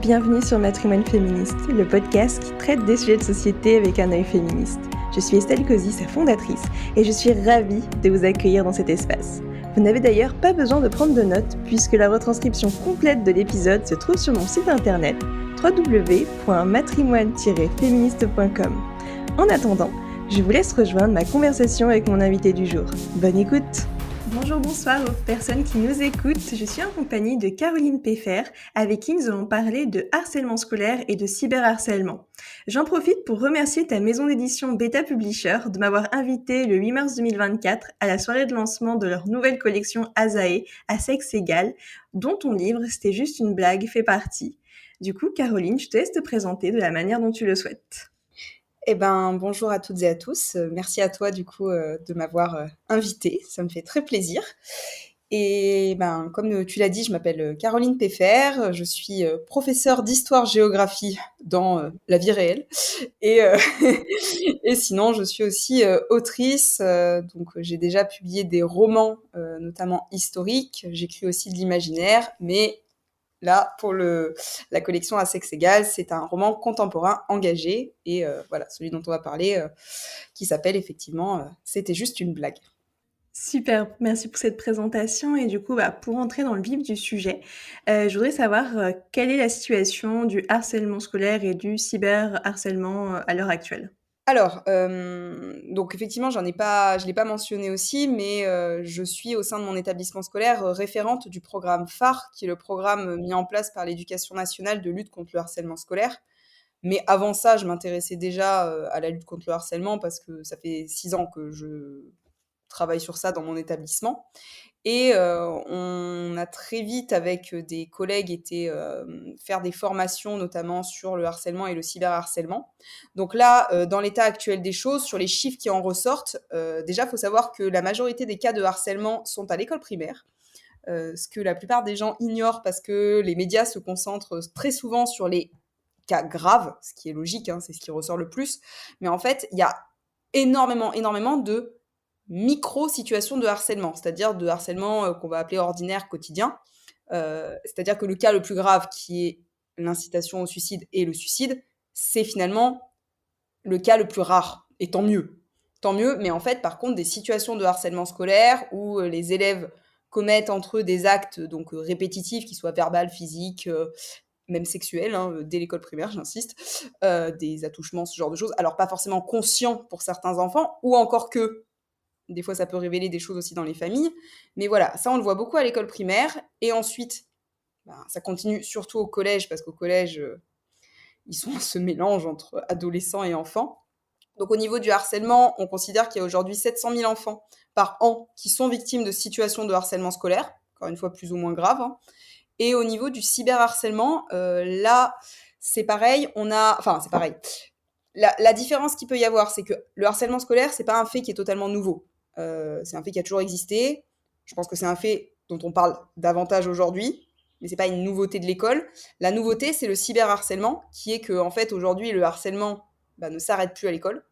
Bienvenue sur Matrimoine Féministe, le podcast qui traite des sujets de société avec un œil féministe. Je suis Estelle Cozy, sa fondatrice, et je suis ravie de vous accueillir dans cet espace. Vous n'avez d'ailleurs pas besoin de prendre de notes, puisque la retranscription complète de l'épisode se trouve sur mon site internet www.matrimoine-féministe.com. En attendant, je vous laisse rejoindre ma conversation avec mon invité du jour. Bonne écoute! Bonjour, bonsoir aux personnes qui nous écoutent. Je suis en compagnie de Caroline Peffer, avec qui nous allons parler de harcèlement scolaire et de cyberharcèlement. J'en profite pour remercier ta maison d'édition Beta Publisher de m'avoir invitée le 8 mars 2024 à la soirée de lancement de leur nouvelle collection Azae, à sexe égal, dont ton livre C'était juste une blague fait partie. Du coup, Caroline, je te laisse te présenter de la manière dont tu le souhaites. Bonjour à toutes et à tous. Merci à toi, de m'avoir invitée. Ça me fait très plaisir. Comme tu l'as dit, je m'appelle Caroline Peffer. Je suis professeure d'histoire-géographie dans la vie réelle. Et, et sinon, je suis aussi autrice. J'ai déjà publié des romans, notamment historiques. J'écris aussi de l'imaginaire, mais là, pour la collection à sexe égal, c'est un roman contemporain engagé. Et celui dont on va parler, qui s'appelle effectivement C'était juste une blague. Super, merci pour cette présentation. Et du coup, pour entrer dans le vif du sujet, je voudrais savoir quelle est la situation du harcèlement scolaire et du cyberharcèlement à l'heure actuelle. Alors, donc effectivement, je l'ai pas mentionné aussi, mais je suis au sein de mon établissement scolaire référente du programme phare, qui est le programme mis en place par l'Éducation nationale de lutte contre le harcèlement scolaire. Mais avant ça, je m'intéressais déjà à la lutte contre le harcèlement parce que ça fait 6 ans que je travaille sur ça dans mon établissement. Et on a très vite, avec des collègues, été faire des formations, notamment sur le harcèlement et le cyberharcèlement. Donc là, dans l'état actuel des choses, sur les chiffres qui en ressortent, déjà, il faut savoir que la majorité des cas de harcèlement sont à l'école primaire. Ce que la plupart des gens ignorent parce que les médias se concentrent très souvent sur les cas graves, ce qui est logique, hein, c'est ce qui ressort le plus. Mais en fait, il y a énormément de micro-situations de harcèlement, c'est-à-dire de harcèlement qu'on va appeler ordinaire, quotidien. C'est-à-dire que le cas le plus grave, qui est l'incitation au suicide et le suicide, c'est finalement le cas le plus rare, et tant mieux. Tant mieux, mais en fait, par contre, des situations de harcèlement scolaire où les élèves commettent entre eux des actes répétitifs, qu'ils soient verbales, physiques, même sexuels, hein, dès l'école primaire, j'insiste, des attouchements, ce genre de choses. Alors, pas forcément conscients pour certains enfants, ou encore que des fois, ça peut révéler des choses aussi dans les familles. Mais voilà, ça, on le voit beaucoup à l'école primaire. Et ensuite, ça continue surtout au collège, parce qu'au collège, ils sont ce mélange entre adolescents et enfants. Donc, au niveau du harcèlement, on considère qu'il y a aujourd'hui 700 000 enfants par an qui sont victimes de situations de harcèlement scolaire, encore une fois plus ou moins graves. Hein. Et au niveau du cyberharcèlement, là, c'est pareil. C'est pareil. La différence qu'il peut y avoir, c'est que le harcèlement scolaire, c'est pas un fait qui est totalement nouveau. C'est un fait qui a toujours existé. Je pense que c'est un fait dont on parle davantage aujourd'hui, mais c'est pas une nouveauté de l'école. La nouveauté, c'est le cyberharcèlement, qui est que, en fait, aujourd'hui, le harcèlement ne s'arrête plus à l'école.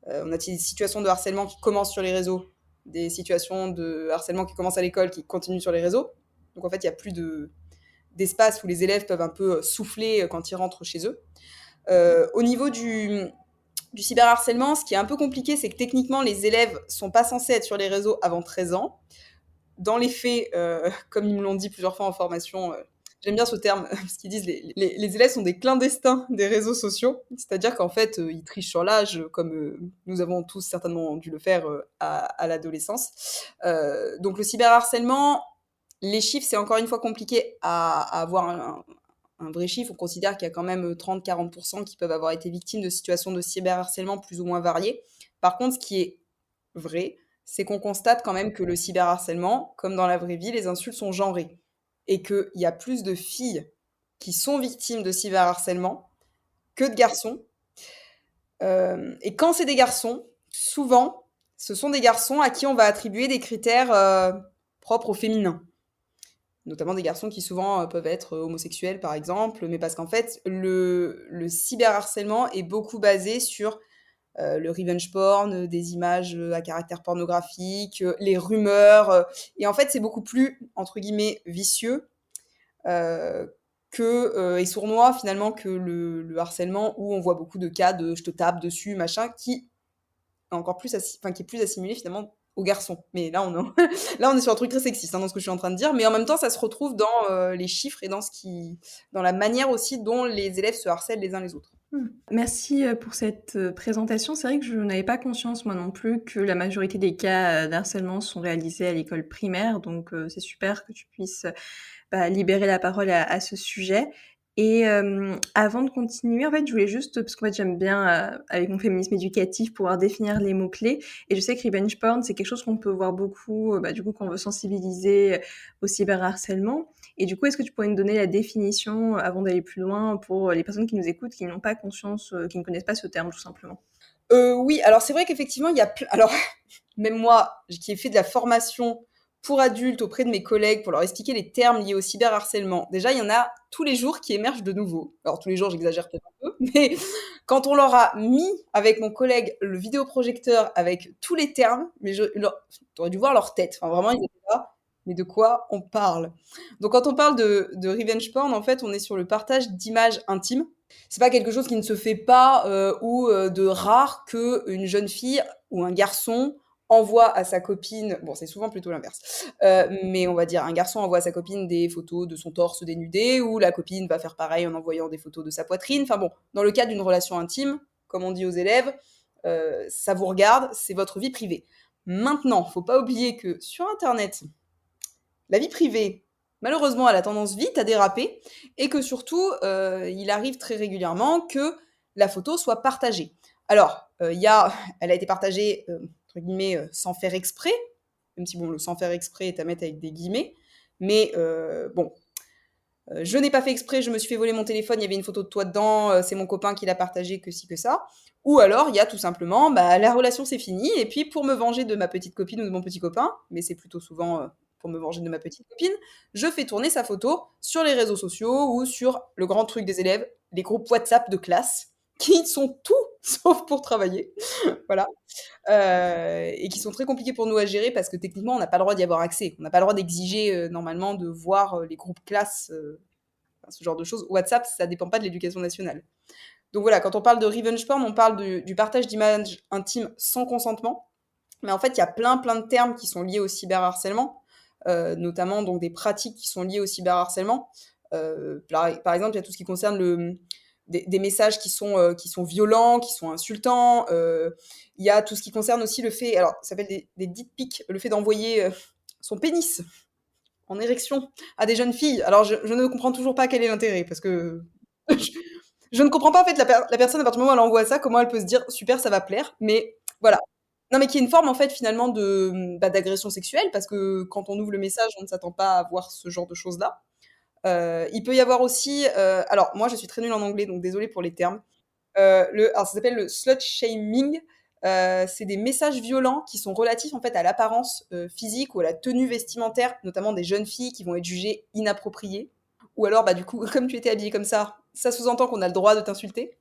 On a des situations de harcèlement qui commencent sur les réseaux, des situations de harcèlement qui commencent à l'école, qui continuent sur les réseaux. Donc, en fait, il n'y a plus d'espace où les élèves peuvent un peu souffler quand ils rentrent chez eux. Au niveau du cyberharcèlement, ce qui est un peu compliqué, c'est que techniquement, les élèves sont pas censés être sur les réseaux avant 13 ans. Dans les faits, comme ils me l'ont dit plusieurs fois en formation, j'aime bien ce terme, parce qu'ils disent les élèves sont des clandestins des réseaux sociaux, c'est-à-dire qu'en fait, ils trichent sur l'âge, comme nous avons tous certainement dû le faire à l'adolescence. Donc le cyberharcèlement, les chiffres, c'est encore une fois compliqué à avoir un vrai chiffre. On considère qu'il y a quand même 30-40% qui peuvent avoir été victimes de situations de cyberharcèlement plus ou moins variées. Par contre, ce qui est vrai, c'est qu'on constate quand même que le cyberharcèlement, comme dans la vraie vie, les insultes sont genrées. Et qu'il y a plus de filles qui sont victimes de cyberharcèlement que de garçons. Et quand c'est des garçons, souvent, ce sont des garçons à qui on va attribuer des critères propres au féminin. Notamment des garçons qui souvent peuvent être homosexuels, par exemple, mais parce qu'en fait, le cyberharcèlement est beaucoup basé sur le revenge porn, des images à caractère pornographique, les rumeurs. Et en fait, c'est beaucoup plus, entre guillemets, vicieux et sournois finalement que le harcèlement où on voit beaucoup de cas de je te tape dessus, machin, qui est encore plus, qui est plus assimilé finalement aux garçons. Mais là, là, on est sur un truc très sexiste dans ce que je suis en train de dire, mais en même temps, ça se retrouve dans les chiffres et dans la manière aussi dont les élèves se harcèlent les uns les autres. Merci, pour cette, présentation. C'est vrai que je n'avais pas conscience moi non plus que la majorité des cas, d'harcèlement sont réalisés à l'école primaire, donc c'est super que tu puisses, libérer la parole à ce sujet. Et avant de continuer, en fait, je voulais juste parce qu'en fait, j'aime bien, avec mon féminisme éducatif, pouvoir définir les mots-clés et je sais que revenge porn, c'est quelque chose qu'on peut voir beaucoup, du coup, quand on veut sensibiliser, au cyberharcèlement et du coup, est-ce que tu pourrais nous donner la définition, avant d'aller plus loin, pour les personnes qui nous écoutent, qui n'ont pas conscience, qui ne connaissent pas ce terme, tout simplement? Oui, alors c'est vrai qu'effectivement, il y a alors même moi, qui ai fait de la formation pour adultes auprès de mes collègues pour leur expliquer les termes liés au cyberharcèlement, déjà, il y en a tous les jours qui émergent de nouveaux. Alors tous les jours, j'exagère peut-être un peu, mais quand on leur a mis avec mon collègue le vidéoprojecteur avec tous les termes, mais tu aurais dû voir leur tête. Enfin, vraiment, ils étaient là, mais de quoi on parle? Donc quand on parle de revenge porn, en fait, on est sur le partage d'images intimes. C'est pas quelque chose qui ne se fait pas ou de rare qu'une jeune fille ou un garçon envoie à sa copine, bon c'est souvent plutôt l'inverse, mais on va dire un garçon envoie à sa copine des photos de son torse dénudé ou la copine va faire pareil en envoyant des photos de sa poitrine. Enfin bon, dans le cas d'une relation intime, comme on dit aux élèves, ça vous regarde, c'est votre vie privée. Maintenant, faut pas oublier que sur Internet, la vie privée, malheureusement, elle a tendance vite à déraper et que surtout, il arrive très régulièrement que la photo soit partagée. Alors, elle a été partagée, entre guillemets, sans faire exprès, même si bon, le sans faire exprès est à mettre avec des guillemets, mais bon, je n'ai pas fait exprès, je me suis fait voler mon téléphone, il y avait une photo de toi dedans, c'est mon copain qui l'a partagé, que ci, que ça. Ou alors, il y a tout simplement, la relation c'est fini, et puis pour me venger de ma petite copine ou de mon petit copain, mais c'est plutôt souvent pour me venger de ma petite copine, je fais tourner sa photo sur les réseaux sociaux ou sur le grand truc des élèves, les groupes WhatsApp de classe, qui sont tout sauf pour travailler. Voilà. Et qui sont très compliqués pour nous à gérer parce que techniquement, on n'a pas le droit d'y avoir accès. On n'a pas le droit d'exiger normalement de voir les groupes classes, ce genre de choses. WhatsApp, ça dépend pas de l'éducation nationale. Donc voilà, quand on parle de revenge porn, on parle du partage d'images intimes sans consentement. Mais en fait, il y a plein de termes qui sont liés au cyberharcèlement, notamment donc des pratiques qui sont liées au cyberharcèlement. Par exemple, il y a tout ce qui concerne des messages qui sont violents, qui sont insultants. Il y a tout ce qui concerne aussi le fait, alors ça s'appelle des dick pics, le fait d'envoyer son pénis en érection à des jeunes filles. Alors je ne comprends toujours pas quel est l'intérêt, parce que je ne comprends pas en fait la personne à partir du moment où elle envoie ça, comment elle peut se dire super ça va plaire, mais voilà. Non mais qui est une forme en fait finalement d'agression sexuelle, parce que quand on ouvre le message, on ne s'attend pas à voir ce genre de choses-là. Il peut y avoir aussi, alors moi je suis très nulle en anglais, donc désolée pour les termes. Alors ça s'appelle le slut shaming. C'est des messages violents qui sont relatifs en fait à l'apparence physique ou à la tenue vestimentaire, notamment des jeunes filles qui vont être jugées inappropriées. Ou alors, du coup, comme tu étais habillée comme ça sous-entend qu'on a le droit de t'insulter.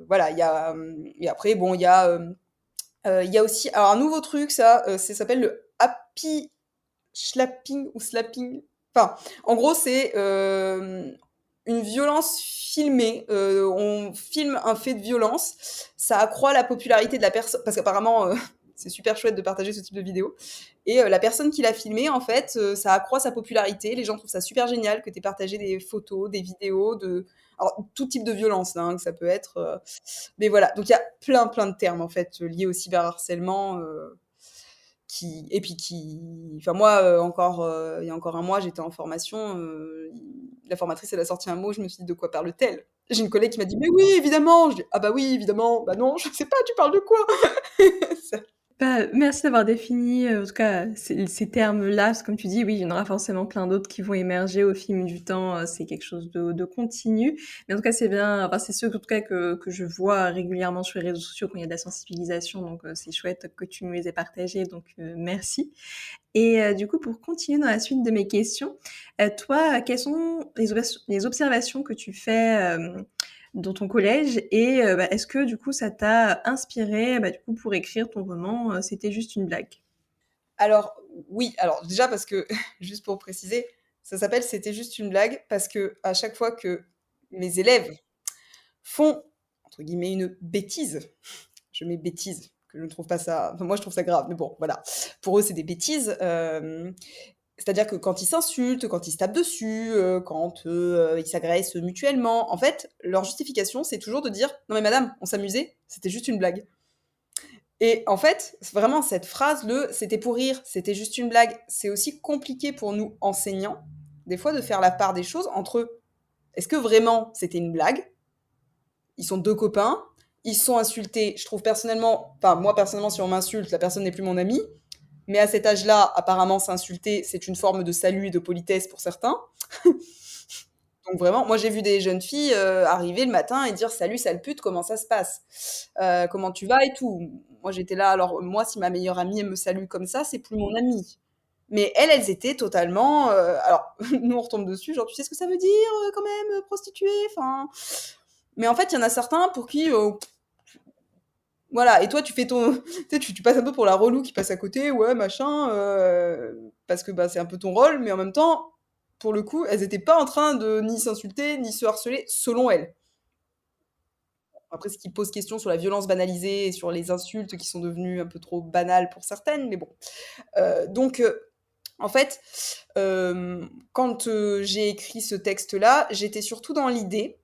Voilà, et après, bon, il y a aussi alors un nouveau truc, ça s'appelle le happy slapping ou slapping. Enfin, en gros, c'est une violence filmée. On filme un fait de violence, ça accroît la popularité de la personne, parce qu'apparemment, c'est super chouette de partager ce type de vidéo. Et la personne qui l'a filmé, en fait, ça accroît sa popularité. Les gens trouvent ça super génial que tu aies partagé des photos, des vidéos alors, tout type de violence, là, hein, que ça peut être. Mais voilà, donc il y a plein de termes, en fait, liés au cyberharcèlement. Enfin moi, il y a encore un mois, j'étais en formation, la formatrice, elle a sorti un mot, je me suis dit: «De quoi parle-t-elle?» J'ai une collègue qui m'a dit: «Mais oui, évidemment!» Je dis: «Ah bah oui, évidemment!» «Bah non, je sais pas, tu parles de quoi?» Ça Merci d'avoir défini, en tout cas, ces termes-là, parce que comme tu dis, oui, il y en aura forcément plein d'autres qui vont émerger au fil du temps, c'est quelque chose de continu. Mais en tout cas, c'est bien enfin, c'est ceux, en tout cas, que je vois régulièrement sur les réseaux sociaux quand il y a de la sensibilisation, donc c'est chouette que tu nous les aies partagés, donc merci. Et du coup, pour continuer dans la suite de mes questions, toi, quelles sont les observations que tu fais, dans ton collège et est-ce que du coup ça t'a inspiré, du coup pour écrire ton roman, «C'était juste une blague»? alors oui, alors déjà parce que, juste pour préciser, Ça s'appelle «C'était juste une blague» parce que à chaque fois que mes élèves font, entre guillemets, «une bêtise», je mets bêtise, que je ne trouve pas ça enfin moi je trouve ça grave, mais bon, voilà. Pour eux, c'est des bêtises, c'est-à-dire que quand ils s'insultent, quand ils se tapent dessus, quand, ils s'agressent mutuellement, en fait, leur justification, c'est toujours de dire: «Non mais madame, on s'amusait, c'était juste une blague». Et en fait, c'est vraiment cette phrase, le «c'était pour rire, c'était juste une blague», c'est aussi compliqué pour nous enseignants, des fois, de faire la part des choses entre est-ce que vraiment c'était une blague? Ils sont 2 copains, ils se sont insultés. Je trouve personnellement, enfin moi personnellement, si on m'insulte, la personne n'est plus mon amie. Mais à cet âge-là, apparemment, s'insulter, c'est une forme de salut et de politesse pour certains. Donc vraiment, moi j'ai vu des jeunes filles arriver le matin et dire salut sale pute, comment ça se passe? Comment tu vas et tout. Moi j'étais là, alors moi si ma meilleure amie elle me salue comme ça, c'est plus mon amie. Mais elles étaient totalement. Alors nous on retombe dessus, genre tu sais ce que ça veut dire quand même prostituée, enfin. Mais en fait il y en a certains pour qui voilà, et toi, tu fais ton. Tu sais, tu passes un peu pour la relou qui passe à côté, ouais, machin, parce que bah, c'est un peu ton rôle, mais en même temps, pour le coup, elles étaient pas en train de ni s'insulter, ni se harceler, selon elles. Après, ce qui pose question sur la violence banalisée et sur les insultes qui sont devenues un peu trop banales pour certaines, mais bon. Donc, en fait, quand j'ai écrit ce texte-là, j'étais surtout dans l'idée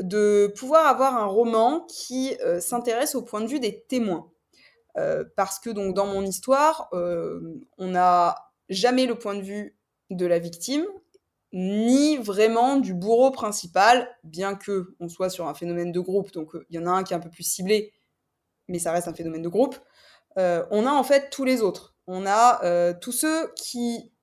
de pouvoir avoir un roman qui s'intéresse au point de vue des témoins. Parce que donc dans mon histoire, on n'a jamais le point de vue de la victime, ni vraiment du bourreau principal, bien que on soit sur un phénomène de groupe, donc il y en a un qui est un peu plus ciblé, mais ça reste un phénomène de groupe. On a en fait tous les autres. On a tous ceux qui,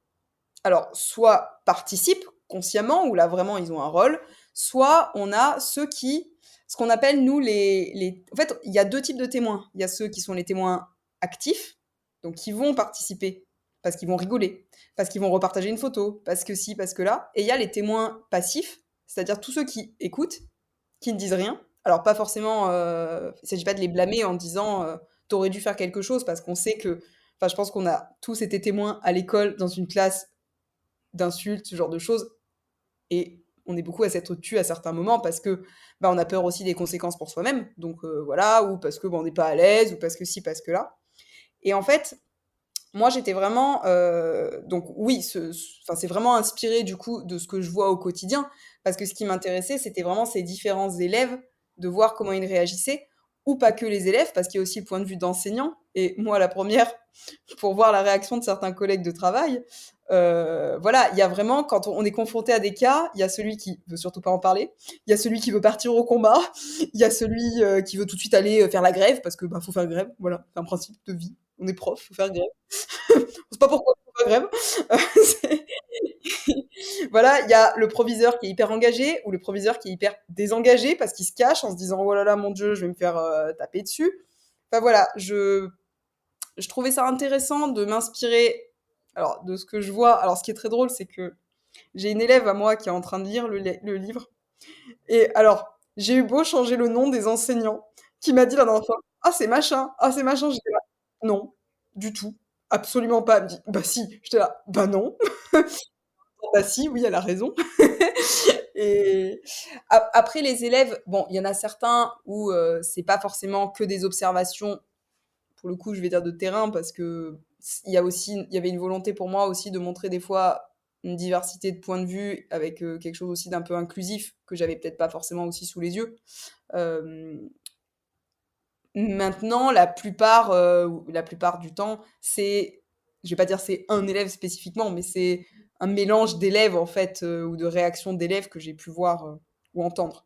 alors, soit participent consciemment, où là vraiment ils ont un rôle, soit on a ceux qui, ce qu'on appelle nous En fait, il y a deux types de témoins. Il y a ceux qui sont les témoins actifs, donc qui vont participer, parce qu'ils vont rigoler, parce qu'ils vont repartager une photo, parce que si, parce que là. Et il y a les témoins passifs, c'est-à-dire tous ceux qui écoutent, qui ne disent rien. Alors pas forcément, il ne s'agit pas de les blâmer en disant t'aurais dû faire quelque chose, parce qu'on sait que, enfin je pense qu'on a tous été témoins à l'école, dans une classe d'insultes, ce genre de choses. Et on est beaucoup à s'être tu à certains moments parce que bah, on a peur aussi des conséquences pour soi-même. Donc voilà, ou parce que bah, on n'est pas à l'aise, ou parce que si, parce que là. Et en fait, moi j'étais vraiment. Donc oui, c'est vraiment inspiré du coup de ce que je vois au quotidien. Parce que ce qui m'intéressait, c'était vraiment ces différents élèves, de voir comment ils réagissaient. Ou pas que les élèves, parce qu'il y a aussi le point de vue d'enseignant. Et moi, la première, pour voir la réaction de certains collègues de travail. Voilà, il y a vraiment, quand on est confronté à des cas, il y a celui qui veut surtout pas en parler, il y a celui qui veut partir au combat, il y a celui qui veut tout de suite aller faire la grève, parce que bah, faut faire grève, voilà, c'est un principe de vie. On est prof, faut faire grève. On sait pas pourquoi on fait grève. C'est- voilà, il y a le proviseur qui est hyper engagé ou le proviseur qui est hyper désengagé parce qu'il se cache en se disant oh là là mon Dieu, je vais me faire taper dessus. Enfin voilà, je trouvais ça intéressant de m'inspirer alors de ce que je vois. Alors ce qui est très drôle, c'est que j'ai une élève à moi qui est en train de lire le livre. Et alors, j'ai eu beau changer le nom des enseignants, qui m'a dit la dernière fois, ah c'est machin, ah c'est machin, j'étais là, non, du tout, absolument pas. Elle me dit, bah si, j'étais là, bah non, bah si, oui, elle a raison. Et après les élèves, bon, il y en a certains où c'est pas forcément que des observations pour le coup, je vais dire de terrain parce que il y avait une volonté pour moi aussi de montrer des fois une diversité de points de vue avec quelque chose aussi d'un peu inclusif que j'avais peut-être pas forcément aussi sous les yeux. Euh, Maintenant, la plupart du temps, je vais pas dire c'est un élève spécifiquement, mais c'est un mélange d'élèves en fait ou de réactions d'élèves que j'ai pu voir ou entendre.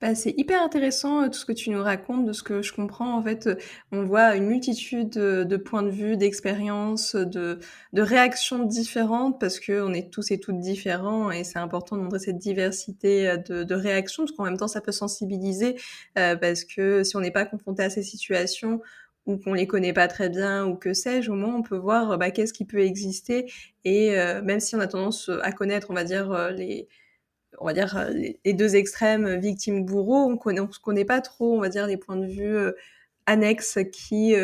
Bah, c'est hyper intéressant, tout ce que tu nous racontes. De ce que je comprends, en fait, on voit une multitude, de points de vue, d'expériences, de réactions différentes parce qu'on est tous et toutes différents et c'est important de montrer cette diversité, de réactions parce qu'en même temps, ça peut sensibiliser, parce que si on n'est pas confronté à ces situations ou qu'on les connaît pas très bien ou que sais-je, au moins on peut voir, bah, qu'est-ce qui peut exister et même si on a tendance, à connaître, on va dire, les deux extrêmes, victime-bourreau, on se connaît pas trop, on va dire, les points de vue annexes qui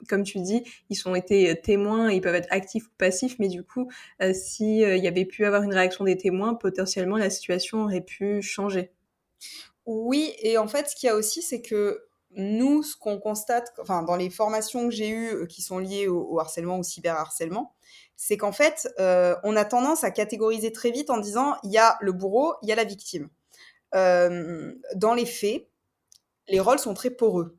comme tu dis, ils ont été témoins, ils peuvent être actifs ou passifs, mais du coup, si il y avait pu avoir une réaction des témoins, potentiellement la situation aurait pu changer. Oui, et en fait, ce qu'il y a aussi, c'est que nous, ce qu'on constate, enfin, dans les formations que j'ai eues qui sont liées au harcèlement, au cyberharcèlement, c'est qu'en fait, on a tendance à catégoriser très vite en disant il y a le bourreau, il y a la victime. Dans les faits, les rôles sont très poreux.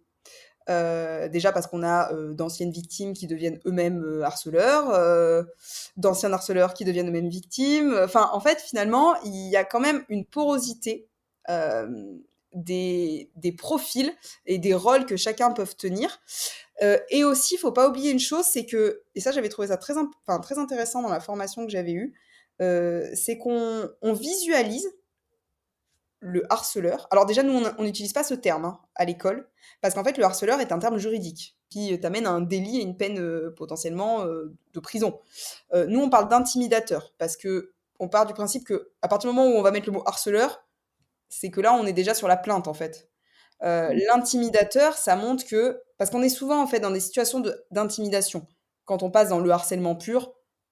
Déjà parce qu'on a d'anciennes victimes qui deviennent eux-mêmes harceleurs, d'anciens harceleurs qui deviennent eux-mêmes victimes. Enfin, en fait, finalement, il y a quand même une porosité euh, des profils et des rôles que chacun peut tenir. Et aussi, il faut pas oublier une chose, c'est que, et ça j'avais trouvé ça très intéressant dans la formation que j'avais eue, c'est qu'on visualise le harceleur. Alors déjà, nous, on n'utilise pas ce terme à l'école, parce qu'en fait, le harceleur est un terme juridique qui t'amène à un délit et une peine potentiellement de prison. Nous, on parle d'intimidateur, parce que on part du principe que à partir du moment où on va mettre le mot harceleur, c'est que là, on est déjà sur la plainte, en fait. L'intimidateur, ça montre que... Parce qu'on est souvent, en fait, dans des situations d'intimidation. Quand on passe dans le harcèlement pur,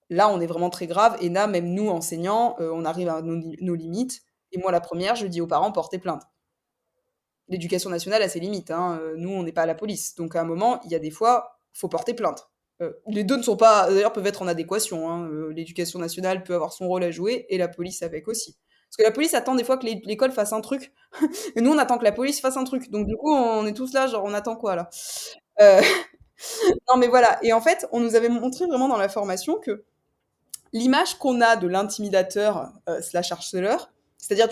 là, on est vraiment très grave. Et là, même nous, enseignants, on arrive à nos limites. Et moi, la première, je dis aux parents, portez plainte. L'éducation nationale a ses limites. Hein. Nous, on n'est pas à la police. Donc, à un moment, il y a des fois, faut porter plainte. Les deux ne sont pas, d'ailleurs, peuvent être en adéquation. Hein. L'éducation nationale peut avoir son rôle à jouer et la police avec aussi. Parce que la police attend des fois que l'école fasse un truc, et nous, on attend que la police fasse un truc. Donc, du coup, on est tous là, genre, on attend quoi, là Euh, Non, mais voilà. Et en fait, on nous avait montré vraiment dans la formation que l'image qu'on a de l'intimidateur slash harceleur, c'est-à-dire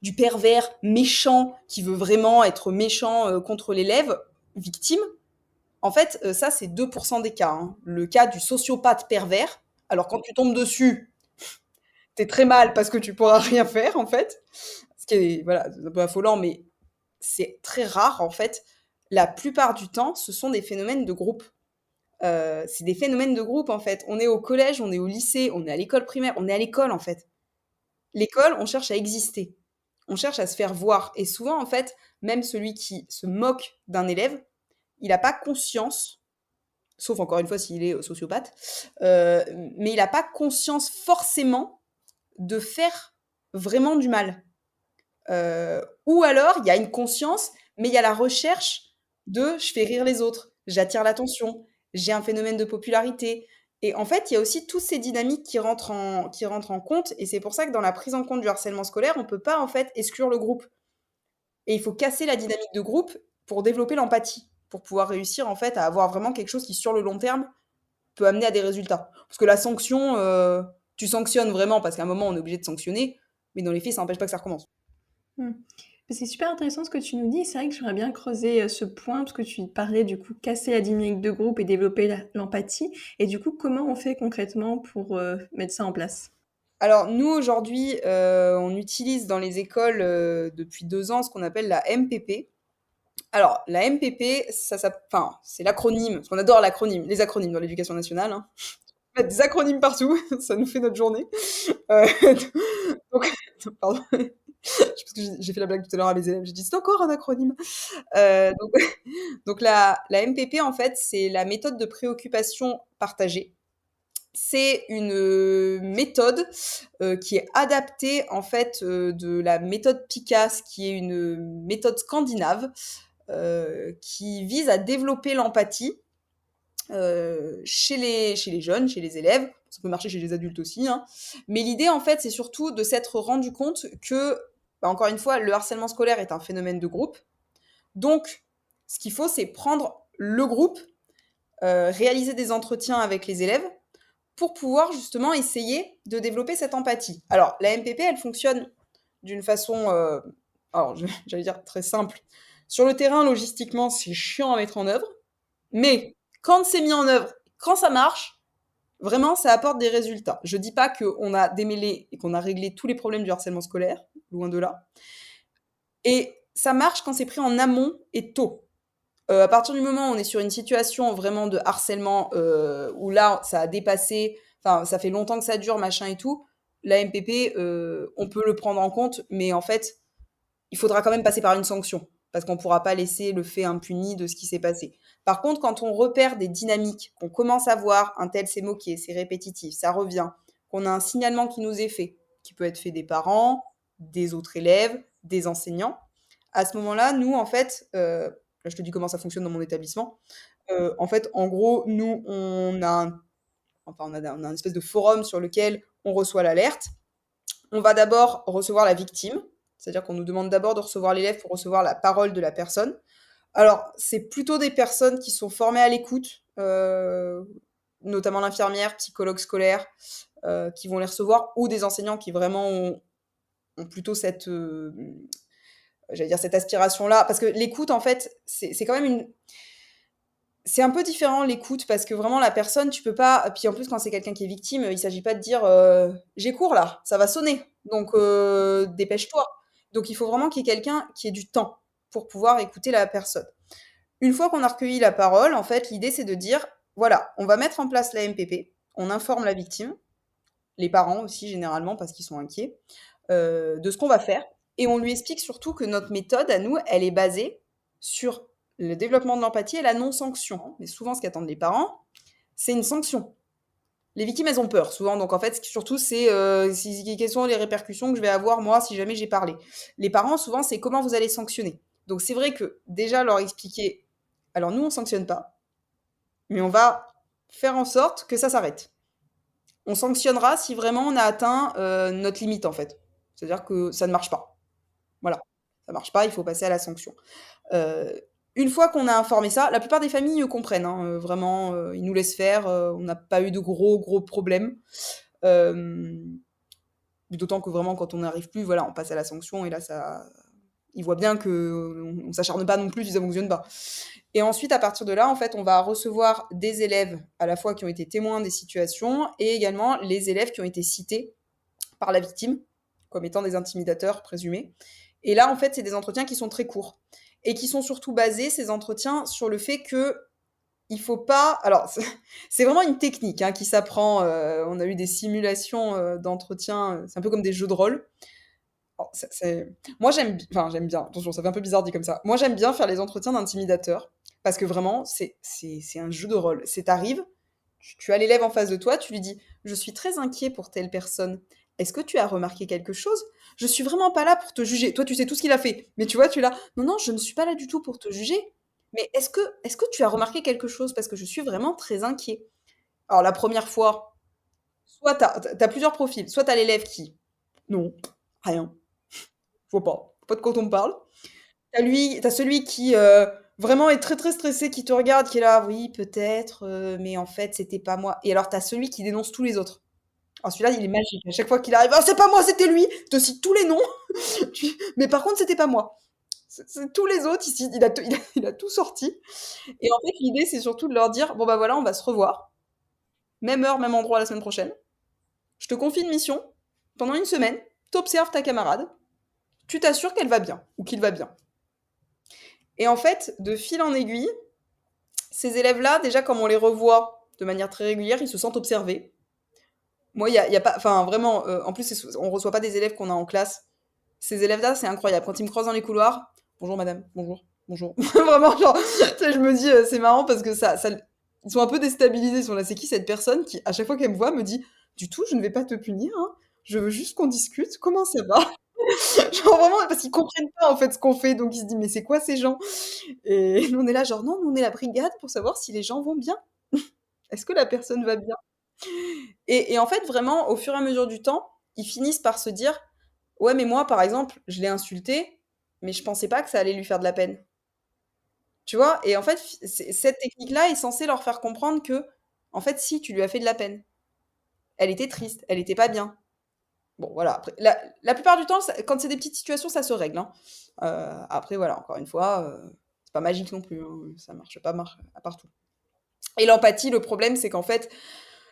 du pervers méchant qui veut vraiment être méchant contre l'élève, victime, en fait, ça, c'est 2% des cas. Hein. Le cas du sociopathe pervers, alors quand tu tombes dessus, t'es très mal parce que tu pourras rien faire, en fait. Ce qui est, voilà, un peu affolant, mais c'est très rare, en fait. La plupart du temps, ce sont des phénomènes de groupe. C'est des phénomènes de groupe, en fait. On est au collège, on est au lycée, on est à l'école primaire, on est à l'école, en fait. L'école, on cherche à exister. On cherche à se faire voir. Et souvent, en fait, même celui qui se moque d'un élève, il n'a pas conscience, sauf encore une fois s'il est sociopathe, mais il n'a pas conscience forcément de faire vraiment du mal. Ou alors, il y a une conscience, mais il y a la recherche de je fais rire les autres, j'attire l'attention, j'ai un phénomène de popularité. Et en fait, il y a aussi toutes ces dynamiques qui rentrent en compte. Et c'est pour ça que dans la prise en compte du harcèlement scolaire, on ne peut pas en fait exclure le groupe. Et il faut casser la dynamique de groupe pour développer l'empathie, pour pouvoir réussir en fait à avoir vraiment quelque chose qui, sur le long terme, peut amener à des résultats. Parce que la sanction, tu sanctionnes vraiment parce qu'à un moment, on est obligé de sanctionner, mais dans les faits, ça n'empêche pas que ça recommence. Mmh. C'est super intéressant ce que tu nous dis. C'est vrai que j'aimerais bien creuser ce point, parce que tu parlais du coup casser la dynamique de groupe et développer l'empathie. Et du coup, comment on fait concrètement pour mettre ça en place? Alors nous aujourd'hui, on utilise dans les écoles depuis 2 ans ce qu'on appelle la MPP. Alors la MPP, enfin c'est l'acronyme, parce qu'on adore l'acronyme, les acronymes dans l'éducation nationale. Hein. Mettre des acronymes partout, ça nous fait notre journée. Euh, donc, pardon, parce que j'ai fait la blague tout à l'heure à mes élèves, j'ai dit c'est encore un acronyme. Donc, donc la MPP en fait, c'est la méthode de préoccupation partagée. C'est une méthode qui est adaptée en fait de la méthode PICAS, qui est une méthode scandinave qui vise à développer l'empathie chez les jeunes, chez les élèves. Ça peut marcher chez les adultes aussi. Hein. Mais l'idée, en fait, c'est surtout de s'être rendu compte que, bah, encore une fois, le harcèlement scolaire est un phénomène de groupe. Donc, ce qu'il faut, c'est prendre le groupe, réaliser des entretiens avec les élèves pour pouvoir justement essayer de développer cette empathie. Alors, la MPP, elle fonctionne d'une façon, alors j'allais dire très simple. Sur le terrain, logistiquement, c'est chiant à mettre en œuvre, mais quand c'est mis en œuvre, quand ça marche, vraiment, ça apporte des résultats. Je dis pas qu'on a démêlé et qu'on a réglé tous les problèmes du harcèlement scolaire, loin de là. Et ça marche quand c'est pris en amont et tôt. À partir du moment où on est sur une situation vraiment de harcèlement, où là, ça a dépassé, enfin, ça fait longtemps que ça dure, machin et tout, la MPP, on peut le prendre en compte, mais en fait, il faudra quand même passer par une sanction. parce qu'on ne pourra pas laisser le fait impuni de ce qui s'est passé. Par contre, quand on repère des dynamiques, qu'on commence à voir, un tel s'est moqué, c'est répétitif, ça revient, qu'on a un signalement qui nous est fait, qui peut être fait des parents, des autres élèves, des enseignants, à ce moment-là, nous, en fait, là, je te dis comment ça fonctionne dans mon établissement. En fait, en gros, nous, on a un espèce de forum sur lequel on reçoit l'alerte. On va d'abord recevoir la victime, c'est-à-dire qu'on nous demande d'abord de recevoir l'élève pour recevoir la parole de la personne. Alors, c'est plutôt des personnes qui sont formées à l'écoute, notamment l'infirmière, psychologue scolaire, qui vont les recevoir, ou des enseignants qui vraiment ont plutôt cette, j'allais dire cette aspiration-là. Parce que l'écoute, en fait, c'est quand même c'est un peu différent l'écoute, parce que vraiment la personne, tu peux pas. Puis en plus, quand c'est quelqu'un qui est victime, il s'agit pas de dire j'ai cours là, ça va sonner, donc dépêche-toi. Donc il faut vraiment qu'il y ait quelqu'un qui ait du temps pour pouvoir écouter la personne. Une fois qu'on a recueilli la parole, en fait, l'idée c'est de dire voilà, on va mettre en place la MPP, on informe la victime, les parents aussi généralement parce qu'ils sont inquiets, de ce qu'on va faire, et on lui explique surtout que notre méthode à nous, elle est basée sur le développement de l'empathie et la non-sanction. Mais souvent, ce qu'attendent les parents, c'est une sanction. Les victimes, elles ont peur souvent, donc en fait, surtout, c'est quelles sont les répercussions que je vais avoir moi si jamais j'ai parlé. Les parents, souvent, c'est comment vous allez sanctionner. Donc c'est vrai que déjà leur expliquer, alors nous, on sanctionne pas, mais on va faire en sorte que ça s'arrête. On sanctionnera si vraiment on a atteint notre limite, en fait. C'est-à-dire que ça ne marche pas. Voilà, ça marche pas, il faut passer à la sanction. Euh, une fois qu'on a informé ça, la plupart des familles comprennent, hein, vraiment, ils nous laissent faire, on n'a pas eu de gros problèmes. Euh, D'autant que vraiment, quand on n'arrive plus, voilà, on passe à la sanction, et là, ils voient bien qu'on ne s'acharne pas non plus si ça ne fonctionne pas. Et ensuite, à partir de là, en fait, on va recevoir des élèves à la fois qui ont été témoins des situations, et également les élèves qui ont été cités par la victime comme étant des intimidateurs présumés. Et là, en fait, c'est des entretiens qui sont très courts et qui sont surtout basés, ces entretiens, sur le fait que il faut pas. Alors, c'est vraiment une technique qui s'apprend. On a eu des simulations d'entretien. C'est un peu comme des jeux de rôle. Alors, moi, j'aime bien. Attention, ça fait un peu bizarre dit comme ça. Moi, j'aime bien faire les entretiens d'intimidateurs parce que vraiment, c'est un jeu de rôle. T'arrives, tu as l'élève en face de toi, tu lui dis, je suis très inquiet pour telle personne. Est-ce que tu as remarqué quelque chose? Je suis vraiment pas là pour te juger. Toi, tu sais tout ce qu'il a fait. Mais tu vois, tu es là. Non, non, je ne suis pas là du tout pour te juger. Mais est-ce que tu as remarqué quelque chose? Parce que je suis vraiment très inquiet. Alors, la première fois, soit t'as plusieurs profils. Soit t'as l'élève qui, non, rien, je vois pas de quoi on me parle. T'as celui qui vraiment est très très stressé, qui te regarde, qui est là, oui, peut-être, mais en fait, c'était pas moi. Et alors, t'as celui qui dénonce tous les autres. Alors celui-là, il est magique. À chaque fois qu'il arrive, ah, c'est pas moi, c'était lui. Il te cite tous les noms. Mais par contre, c'était pas moi. Tous les autres, ici, il a tout sorti. Et en fait, l'idée, c'est surtout de leur dire, bon bah voilà, on va se revoir. Même heure, même endroit la semaine prochaine. Je te confie une mission. Pendant une semaine, t'observes ta camarade. Tu t'assures qu'elle va bien, ou qu'il va bien. Et en fait, de fil en aiguille, ces élèves-là, déjà, comme on les revoit de manière très régulière, ils se sentent observés. Moi, y a pas, enfin, vraiment, en plus, on reçoit pas des élèves qu'on a en classe. Ces élèves-là, c'est incroyable. Quand ils me croisent dans les couloirs, bonjour madame, bonjour, bonjour. Vraiment, genre, tu sais, je me dis, c'est marrant parce que ils sont un peu déstabilisés. Ils sont là, c'est qui cette personne qui, à chaque fois qu'elle me voit, me dit, du tout, je ne vais pas te punir, hein. Je veux juste qu'on discute. Comment ça va? Genre vraiment, parce qu'ils comprennent pas en fait ce qu'on fait, donc ils se disent, mais c'est quoi ces gens? Et nous, on est là, genre, non, nous, on est la brigade pour savoir si les gens vont bien. Est-ce que la personne va bien? Et en fait, vraiment, au fur et à mesure du temps, ils finissent par se dire, ouais, mais moi, par exemple, je l'ai insulté, mais je pensais pas que ça allait lui faire de la peine. Tu vois? Et en fait, cette technique-là est censée leur faire comprendre que, en fait, si, tu lui as fait de la peine. Elle était triste, elle était pas bien. Bon, voilà. Après, la plupart du temps, quand c'est des petites situations, ça se règle, hein. Après, voilà, encore une fois, c'est pas magique non plus, hein. Ça marche pas à partout. Et l'empathie, le problème, c'est qu'en fait,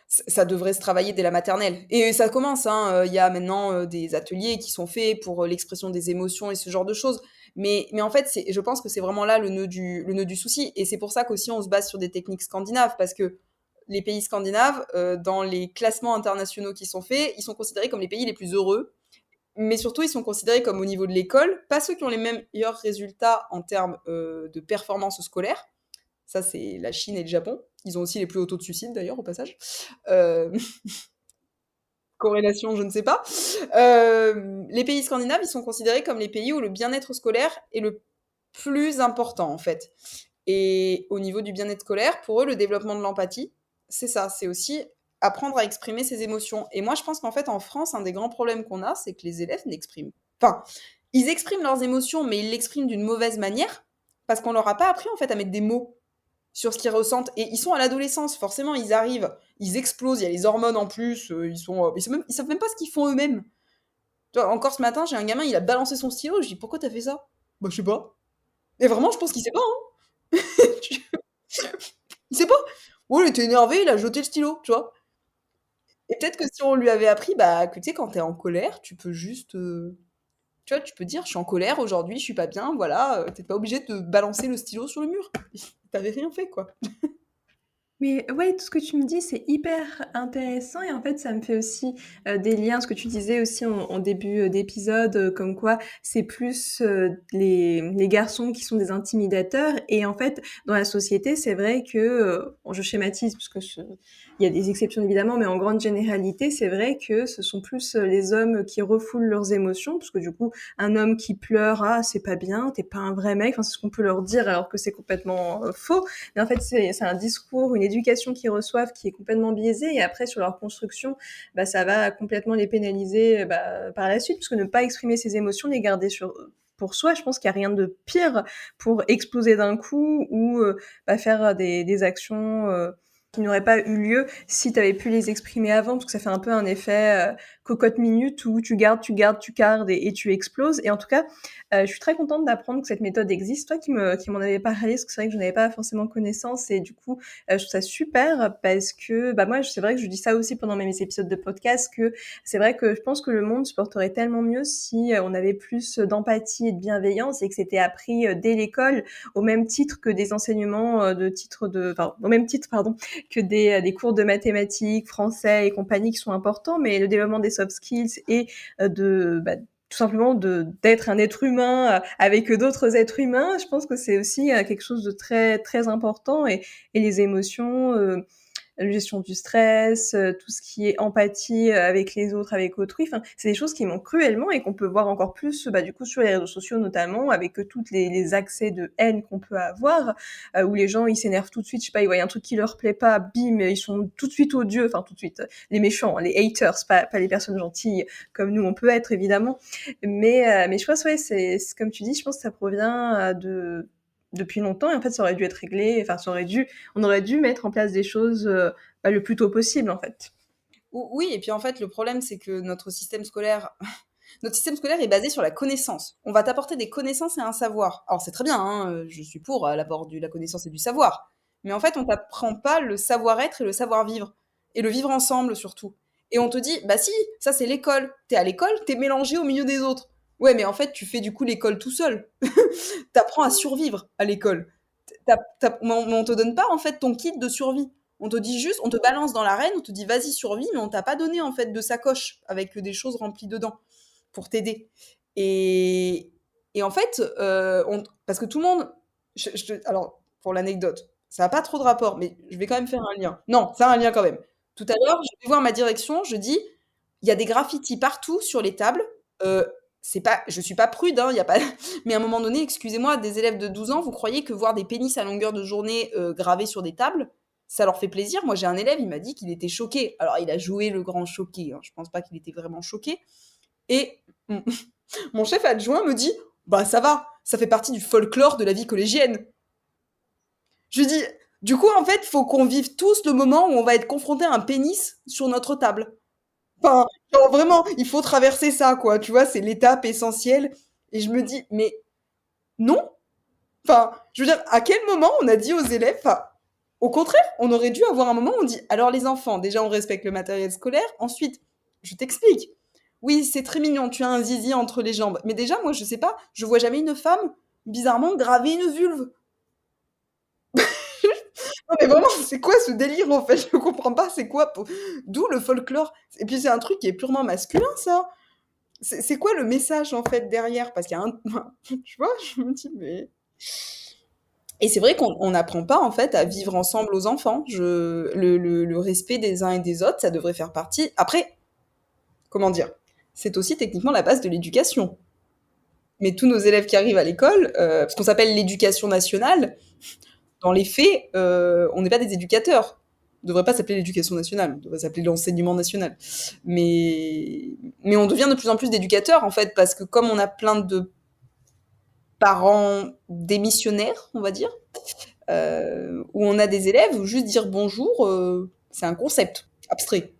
ça devrait se travailler dès la maternelle. Et ça commence, hein. Il y a maintenant des ateliers qui sont faits pour l'expression des émotions et ce genre de choses. Mais en fait, je pense que c'est vraiment là le nœud du souci. Et c'est pour ça qu'aussi on se base sur des techniques scandinaves, parce que les pays scandinaves, dans les classements internationaux qui sont faits, ils sont considérés comme les pays les plus heureux. mais surtout, ils sont considérés comme au niveau de l'école, pas ceux qui ont les meilleurs résultats en termes de performance scolaire. Ça, c'est la Chine et le Japon. Ils ont aussi les plus hauts taux de suicide, d'ailleurs, au passage. Euh, corrélation, je ne sais pas. Les pays scandinaves, ils sont considérés comme les pays où le bien-être scolaire est le plus important, en fait. Et au niveau du bien-être scolaire, pour eux, le développement de l'empathie, c'est ça, c'est aussi apprendre à exprimer ses émotions. Et moi, je pense qu'en fait, en France, un des grands problèmes qu'on a, c'est que les élèves n'expriment. Enfin, ils expriment leurs émotions, mais ils l'expriment d'une mauvaise manière, parce qu'on leur a pas appris, en fait, à mettre des mots sur ce qu'ils ressentent. Et ils sont à l'adolescence, forcément, ils arrivent, ils explosent, il y a les hormones en plus, ils savent même pas ce qu'ils font eux-mêmes. Tu vois, encore ce matin, j'ai un gamin, il a balancé son stylo, je dis, pourquoi t'as fait ça? Bah, je sais pas. Et vraiment, je pense qu'il sait pas, hein. Il sait pas. Oh, il était énervé, il a jeté le stylo, tu vois. Et peut-être que si on lui avait appris, bah, que tu sais, quand t'es en colère, tu peux juste, tu vois, tu peux dire, je suis en colère aujourd'hui, je suis pas bien, voilà, t'es pas obligé de balancer le stylo sur le mur. T'avais rien fait, quoi. Mais ouais, tout ce que tu me dis, c'est hyper intéressant et en fait, ça me fait aussi des liens, ce que tu disais aussi en début d'épisode, comme quoi c'est plus les garçons qui sont des intimidateurs et en fait, dans la société, c'est vrai que, bon, je schématise parce que il y a des exceptions évidemment, mais en grande généralité, c'est vrai que ce sont plus les hommes qui refoulent leurs émotions, parce que du coup, un homme qui pleure, ah, c'est pas bien, t'es pas un vrai mec, enfin, c'est ce qu'on peut leur dire alors que c'est complètement faux. Mais en fait, c'est un discours, une éducation qu'ils reçoivent qui est complètement biaisée. Et après, sur leur construction, bah, ça va complètement les pénaliser par la suite, parce que ne pas exprimer ses émotions, les garder pour soi, je pense qu'il n'y a rien de pire pour exploser d'un coup ou faire des actions qui n'auraient pas eu lieu si tu avais pu les exprimer avant, parce que ça fait un peu un effet cocotte minute où tu gardes et tu exploses. Et en tout cas, je suis très contente d'apprendre que cette méthode existe. Toi qui m'en avais parlé, parce que c'est vrai que je n'avais pas forcément connaissance et du coup, je trouve ça super parce que bah moi, c'est vrai que je dis ça aussi pendant mes épisodes de podcast, que c'est vrai que je pense que le monde se porterait tellement mieux si on avait plus d'empathie et de bienveillance et que c'était appris dès l'école au même titre que des enseignements au même titre, pardon, que des cours de mathématiques, français et compagnie qui sont importants, mais le développement des soft skills et tout simplement d'être un être humain avec d'autres êtres humains, je pense que c'est aussi quelque chose de très très important et les émotions, la gestion du stress, tout ce qui est empathie avec les autres, avec autrui. Enfin, c'est des choses qui manquent cruellement et qu'on peut voir encore plus, du coup, sur les réseaux sociaux notamment, avec toutes les accès de haine qu'on peut avoir, où les gens ils s'énervent tout de suite. Je sais pas, ils voient un truc qui leur plaît pas, bim, ils sont tout de suite odieux. Enfin, tout de suite, les méchants, les haters, pas les personnes gentilles comme nous on peut être évidemment. Mais je pense ouais, c'est comme tu dis, je pense que ça provient depuis longtemps et en fait ça aurait dû être réglé, enfin on aurait dû mettre en place des choses le plus tôt possible en fait. Oui, et puis en fait, le problème, c'est que notre système scolaire, notre système scolaire est basé sur la connaissance. On va t'apporter des connaissances et un savoir. Alors c'est très bien, hein, je suis pour l'apport de la connaissance et du savoir. Mais en fait, on t'apprend pas le savoir-être et le savoir-vivre. Et le vivre ensemble surtout. Et on te dit, bah si, ça c'est l'école. T'es à l'école, t'es mélangé au milieu des autres. Ouais, mais en fait, tu fais du coup l'école tout seul. T'apprends à survivre à l'école. On te donne pas en fait ton kit de survie. On te dit juste, on te balance dans l'arène, on te dit vas-y survie, mais on t'a pas donné en fait de sacoche avec des choses remplies dedans pour t'aider. Et, et en fait, parce que tout le monde, alors pour l'anecdote, ça n'a pas trop de rapport, mais je vais quand même faire un lien. Non, ça a un lien quand même. Tout à l'heure, je vais voir ma direction, je dis, il y a des graffitis partout sur les tables. Euh, c'est pas, je suis pas prude, hein, y a pas. Mais à un moment donné, excusez-moi, des élèves de 12 ans, vous croyez que voir des pénis à longueur de journée gravés sur des tables, ça leur fait plaisir? Moi, j'ai un élève, il m'a dit qu'il était choqué. Alors, il a joué le grand choqué. Hein. Je pense pas qu'il était vraiment choqué. Et mon chef adjoint me dit, bah ça va, ça fait partie du folklore de la vie collégienne. Je lui dis, du coup, en fait, faut qu'on vive tous le moment où on va être confronté à un pénis sur notre table. Enfin, genre vraiment, il faut traverser ça, quoi. Tu vois, c'est l'étape essentielle. Et je me dis, mais non. Enfin, je veux dire, à quel moment on a dit aux élèves, enfin, au contraire, on aurait dû avoir un moment où on dit, alors les enfants, déjà on respecte le matériel scolaire. Ensuite, je t'explique. Oui, c'est très mignon, tu as un zizi entre les jambes. Mais déjà, moi, je sais pas, je vois jamais une femme, bizarrement, graver une vulve. Non, mais vraiment, c'est quoi ce délire, en fait? Je comprends pas, c'est quoi? D'où le folklore? Et puis, c'est un truc qui est purement masculin, ça. C'est quoi le message, en fait, derrière? Parce qu'il y a un tu vois? Je me dis: «Mais» et c'est vrai qu'on n'apprend pas, en fait, à vivre ensemble aux enfants. Le respect des uns et des autres, ça devrait faire partie après, comment dire? C'est aussi techniquement la base de l'éducation. Mais tous nos élèves qui arrivent à l'école, parce qu'on s'appelle l'éducation nationale, dans les faits, on n'est pas des éducateurs. On ne devrait pas s'appeler l'éducation nationale, on devrait s'appeler l'enseignement national. Mais, mais on devient de plus en plus d'éducateurs, en fait, parce que comme on a plein de parents démissionnaires, on va dire, où on a des élèves où juste dire bonjour, c'est un concept abstrait.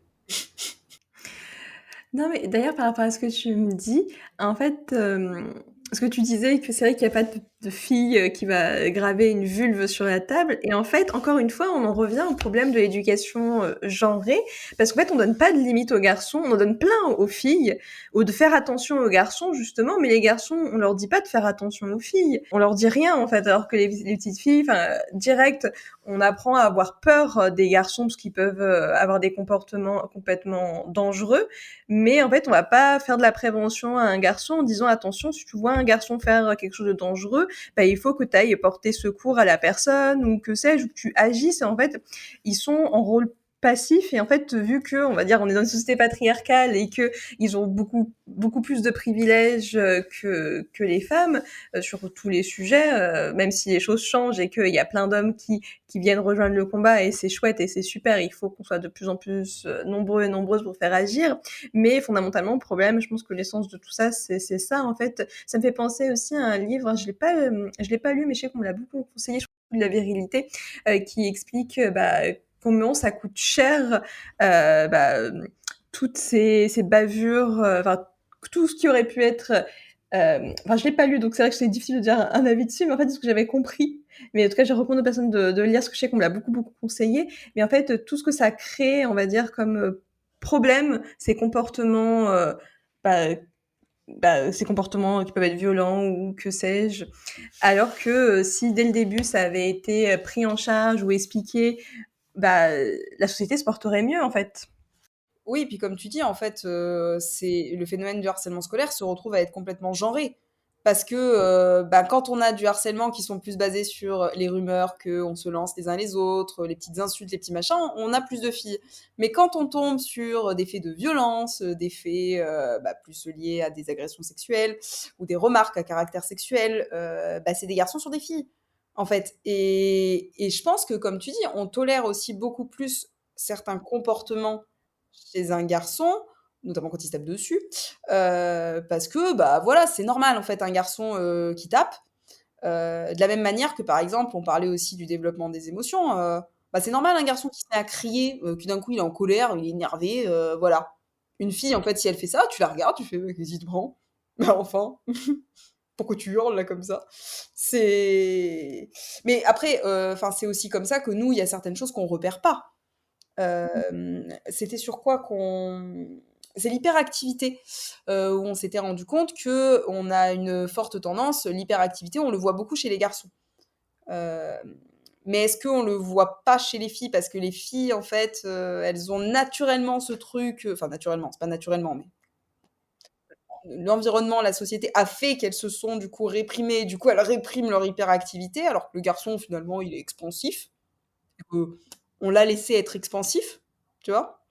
Non, mais d'ailleurs, par rapport à ce que tu me dis, en fait, ce que tu disais que c'est vrai qu'il y a pas de fille, qui va graver une vulve sur la table et en fait, encore une fois, on en revient au problème de l'éducation, genrée parce qu'en fait, on donne pas de limite aux garçons, on en donne plein aux filles ou de faire attention aux garçons justement, mais les garçons, on leur dit pas de faire attention aux filles. On leur dit rien, en fait, alors que les petites filles, enfin, direct, on apprend à avoir peur, des garçons parce qu'ils peuvent, avoir des comportements complètement dangereux mais en fait, on va pas faire de la prévention à un garçon en disant attention, si tu vois un garçon faire quelque chose de dangereux, bah, il faut que tu ailles porter secours à la personne ou que sais-je, ou que tu agisses. Et en fait, ils sont en rôle passif et en fait vu que on va dire on est dans une société patriarcale et que ils ont beaucoup plus de privilèges que les femmes sur tous les sujets même si les choses changent et qu'il y a plein d'hommes qui viennent rejoindre le combat et c'est chouette et c'est super, il faut qu'on soit de plus en plus nombreux et nombreuses pour faire agir mais fondamentalement, le problème, je pense que l'essence de tout ça, c'est ça en fait. Ça me fait penser aussi à un livre, je l'ai pas lu, mais je sais qu'on me l'a beaucoup conseillé, je crois, de la virilité, qui explique bah, comment ça coûte cher, bah, toutes ces bavures, enfin tout ce qui aurait pu être. Enfin, je l'ai pas lu, donc c'est vrai que c'est difficile de dire un avis dessus, mais en fait, ce que j'avais compris, mais en tout cas, je recommande aux personnes de lire ce que je sais qu'on me l'a beaucoup conseillé, mais en fait, tout ce que ça crée, on va dire, comme problème, ces comportements, bah, ces comportements qui peuvent être violents ou que sais-je. Alors que si dès le début ça avait été pris en charge ou expliqué, bah, la société se porterait mieux en fait. Oui, puis comme tu dis, en fait, c'est le phénomène du harcèlement scolaire se retrouve à être complètement genré. Parce que bah, quand on a du harcèlement qui sont plus basés sur les rumeurs qu'on se lance les uns les autres, les petites insultes, les petits machins, on a plus de filles. Mais quand on tombe sur des faits de violence, des faits bah, plus liés à des agressions sexuelles ou des remarques à caractère sexuel, bah, c'est des garçons sur des filles, en fait. Et je pense que, comme tu dis, on tolère aussi beaucoup plus certains comportements chez un garçon, notamment quand il se tape dessus, parce que, bah, voilà, c'est normal, en fait, un garçon, qui tape. De la même manière que, par exemple, on parlait aussi du développement des émotions, bah, c'est normal un garçon qui se met à crier, que d'un coup il est en colère, il est énervé, voilà. Une fille, en fait, si elle fait ça, tu la regardes, tu fais: «Qu'est-ce qui te prend? Bah, enfin, pourquoi tu hurles là comme ça?» C'est mais après, enfin, c'est aussi comme ça que nous, il y a certaines choses qu'on repère pas. C'était sur quoi qu'on c'est l'hyperactivité, où on s'était rendu compte que on a une forte tendance, l'hyperactivité, on le voit beaucoup chez les garçons. Mais est-ce qu'on le voit pas chez les filles? Parce que les filles, en fait, elles ont naturellement ce truc, enfin naturellement, c'est pas naturellement, mais l'environnement, la société a fait qu'elles se sont du coup réprimées, du coup elles répriment leur hyperactivité, alors que le garçon finalement il est expansif, on l'a laissé être expansif, tu vois?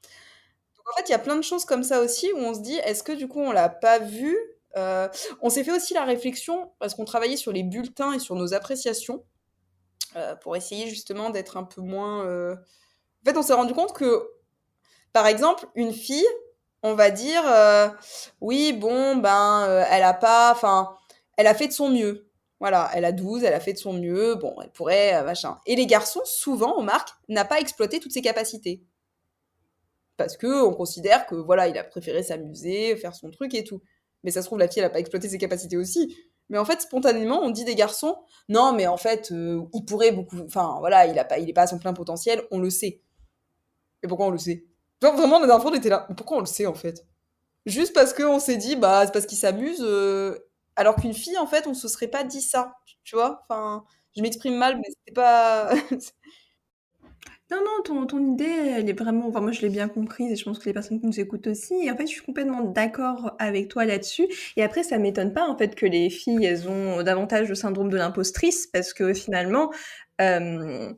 Donc en fait, il y a plein de choses comme ça aussi où on se dit: «Est-ce que du coup on l'a pas vu?» On s'est fait aussi la réflexion parce qu'on travaillait sur les bulletins et sur nos appréciations, pour essayer justement d'être un peu moins, en fait, on s'est rendu compte que, par exemple, une fille, on va dire, «Oui, bon, ben, elle a pas enfin, elle a fait de son mieux». Voilà, elle a 12, elle a fait de son mieux, bon, elle pourrait, machin et les garçons, souvent, on remarque, n'a pas exploité toutes ses capacités. Parce que on considère que voilà, il a préféré s'amuser, faire son truc et tout. Mais ça se trouve, la fille, elle a pas exploité ses capacités aussi. Mais en fait, spontanément, on dit des garçons, non, mais en fait, il pourrait beaucoup, enfin voilà, il est pas à son plein potentiel, on le sait. Et pourquoi on le sait? Genre vraiment, la dernière fois, on était là, mais pourquoi on le sait en fait? Juste parce qu'on s'est dit, bah, c'est parce qu'il s'amuse, alors qu'une fille, en fait, on se serait pas dit ça, tu vois? Enfin, je m'exprime mal, mais c'est pas. Non, non, ton idée, elle est vraiment, enfin, moi, je l'ai bien comprise et je pense que les personnes qui nous écoutent aussi. Et en fait, je suis complètement d'accord avec toi là-dessus. Et après, ça m'étonne pas, en fait, que les filles, elles ont davantage le syndrome de l'impostrice parce que finalement, euh,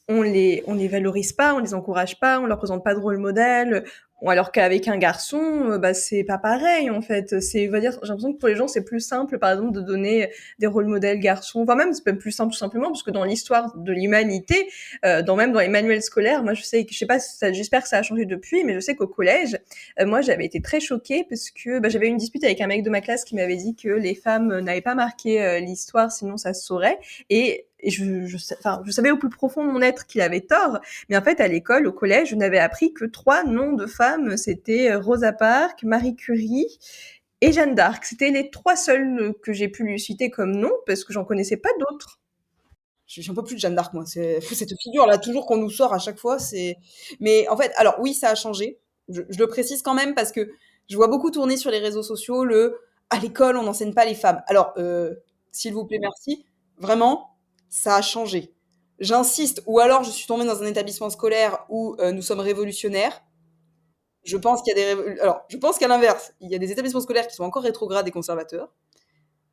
on les valorise pas, on les encourage pas, on leur présente pas de rôle modèle. Alors qu'avec un garçon, bah, c'est pas pareil, en fait. C'est, on va dire, j'ai l'impression que pour les gens, c'est plus simple, par exemple, de donner des rôles modèles garçons. Enfin, même, c'est même plus simple, tout simplement, parce que dans l'histoire de l'humanité, même dans les manuels scolaires, moi je sais que je sais pas, j'espère que ça a changé depuis, mais je sais qu'au collège, moi j'avais été très choquée parce que j'avais eu une dispute avec un mec de ma classe qui m'avait dit que les femmes n'avaient pas marqué l'histoire, sinon ça se saurait. Et je savais au plus profond de mon être qu'il avait tort, mais en fait à l'école, au collège, je n'avais appris que 3 noms de femmes, c'était Rosa Parks, Marie Curie et Jeanne d'Arc. C'était les 3 seuls que j'ai pu lui citer comme nom parce que j'en connaissais pas d'autres. J'en peux plus de Jeanne d'Arc, moi. C'est cette figure-là, toujours qu'on nous sort à chaque fois, c'est. Mais en fait, alors oui, ça a changé. Je le précise quand même parce que je vois beaucoup tourner sur les réseaux sociaux le à l'école, on n'enseigne pas les femmes. Alors, s'il vous plaît, merci. Vraiment, ça a changé. J'insiste, ou alors je suis tombée dans un établissement scolaire où nous sommes révolutionnaires. Je pense qu'il y a alors, je pense qu'à l'inverse, il y a des établissements scolaires qui sont encore rétrogrades et conservateurs.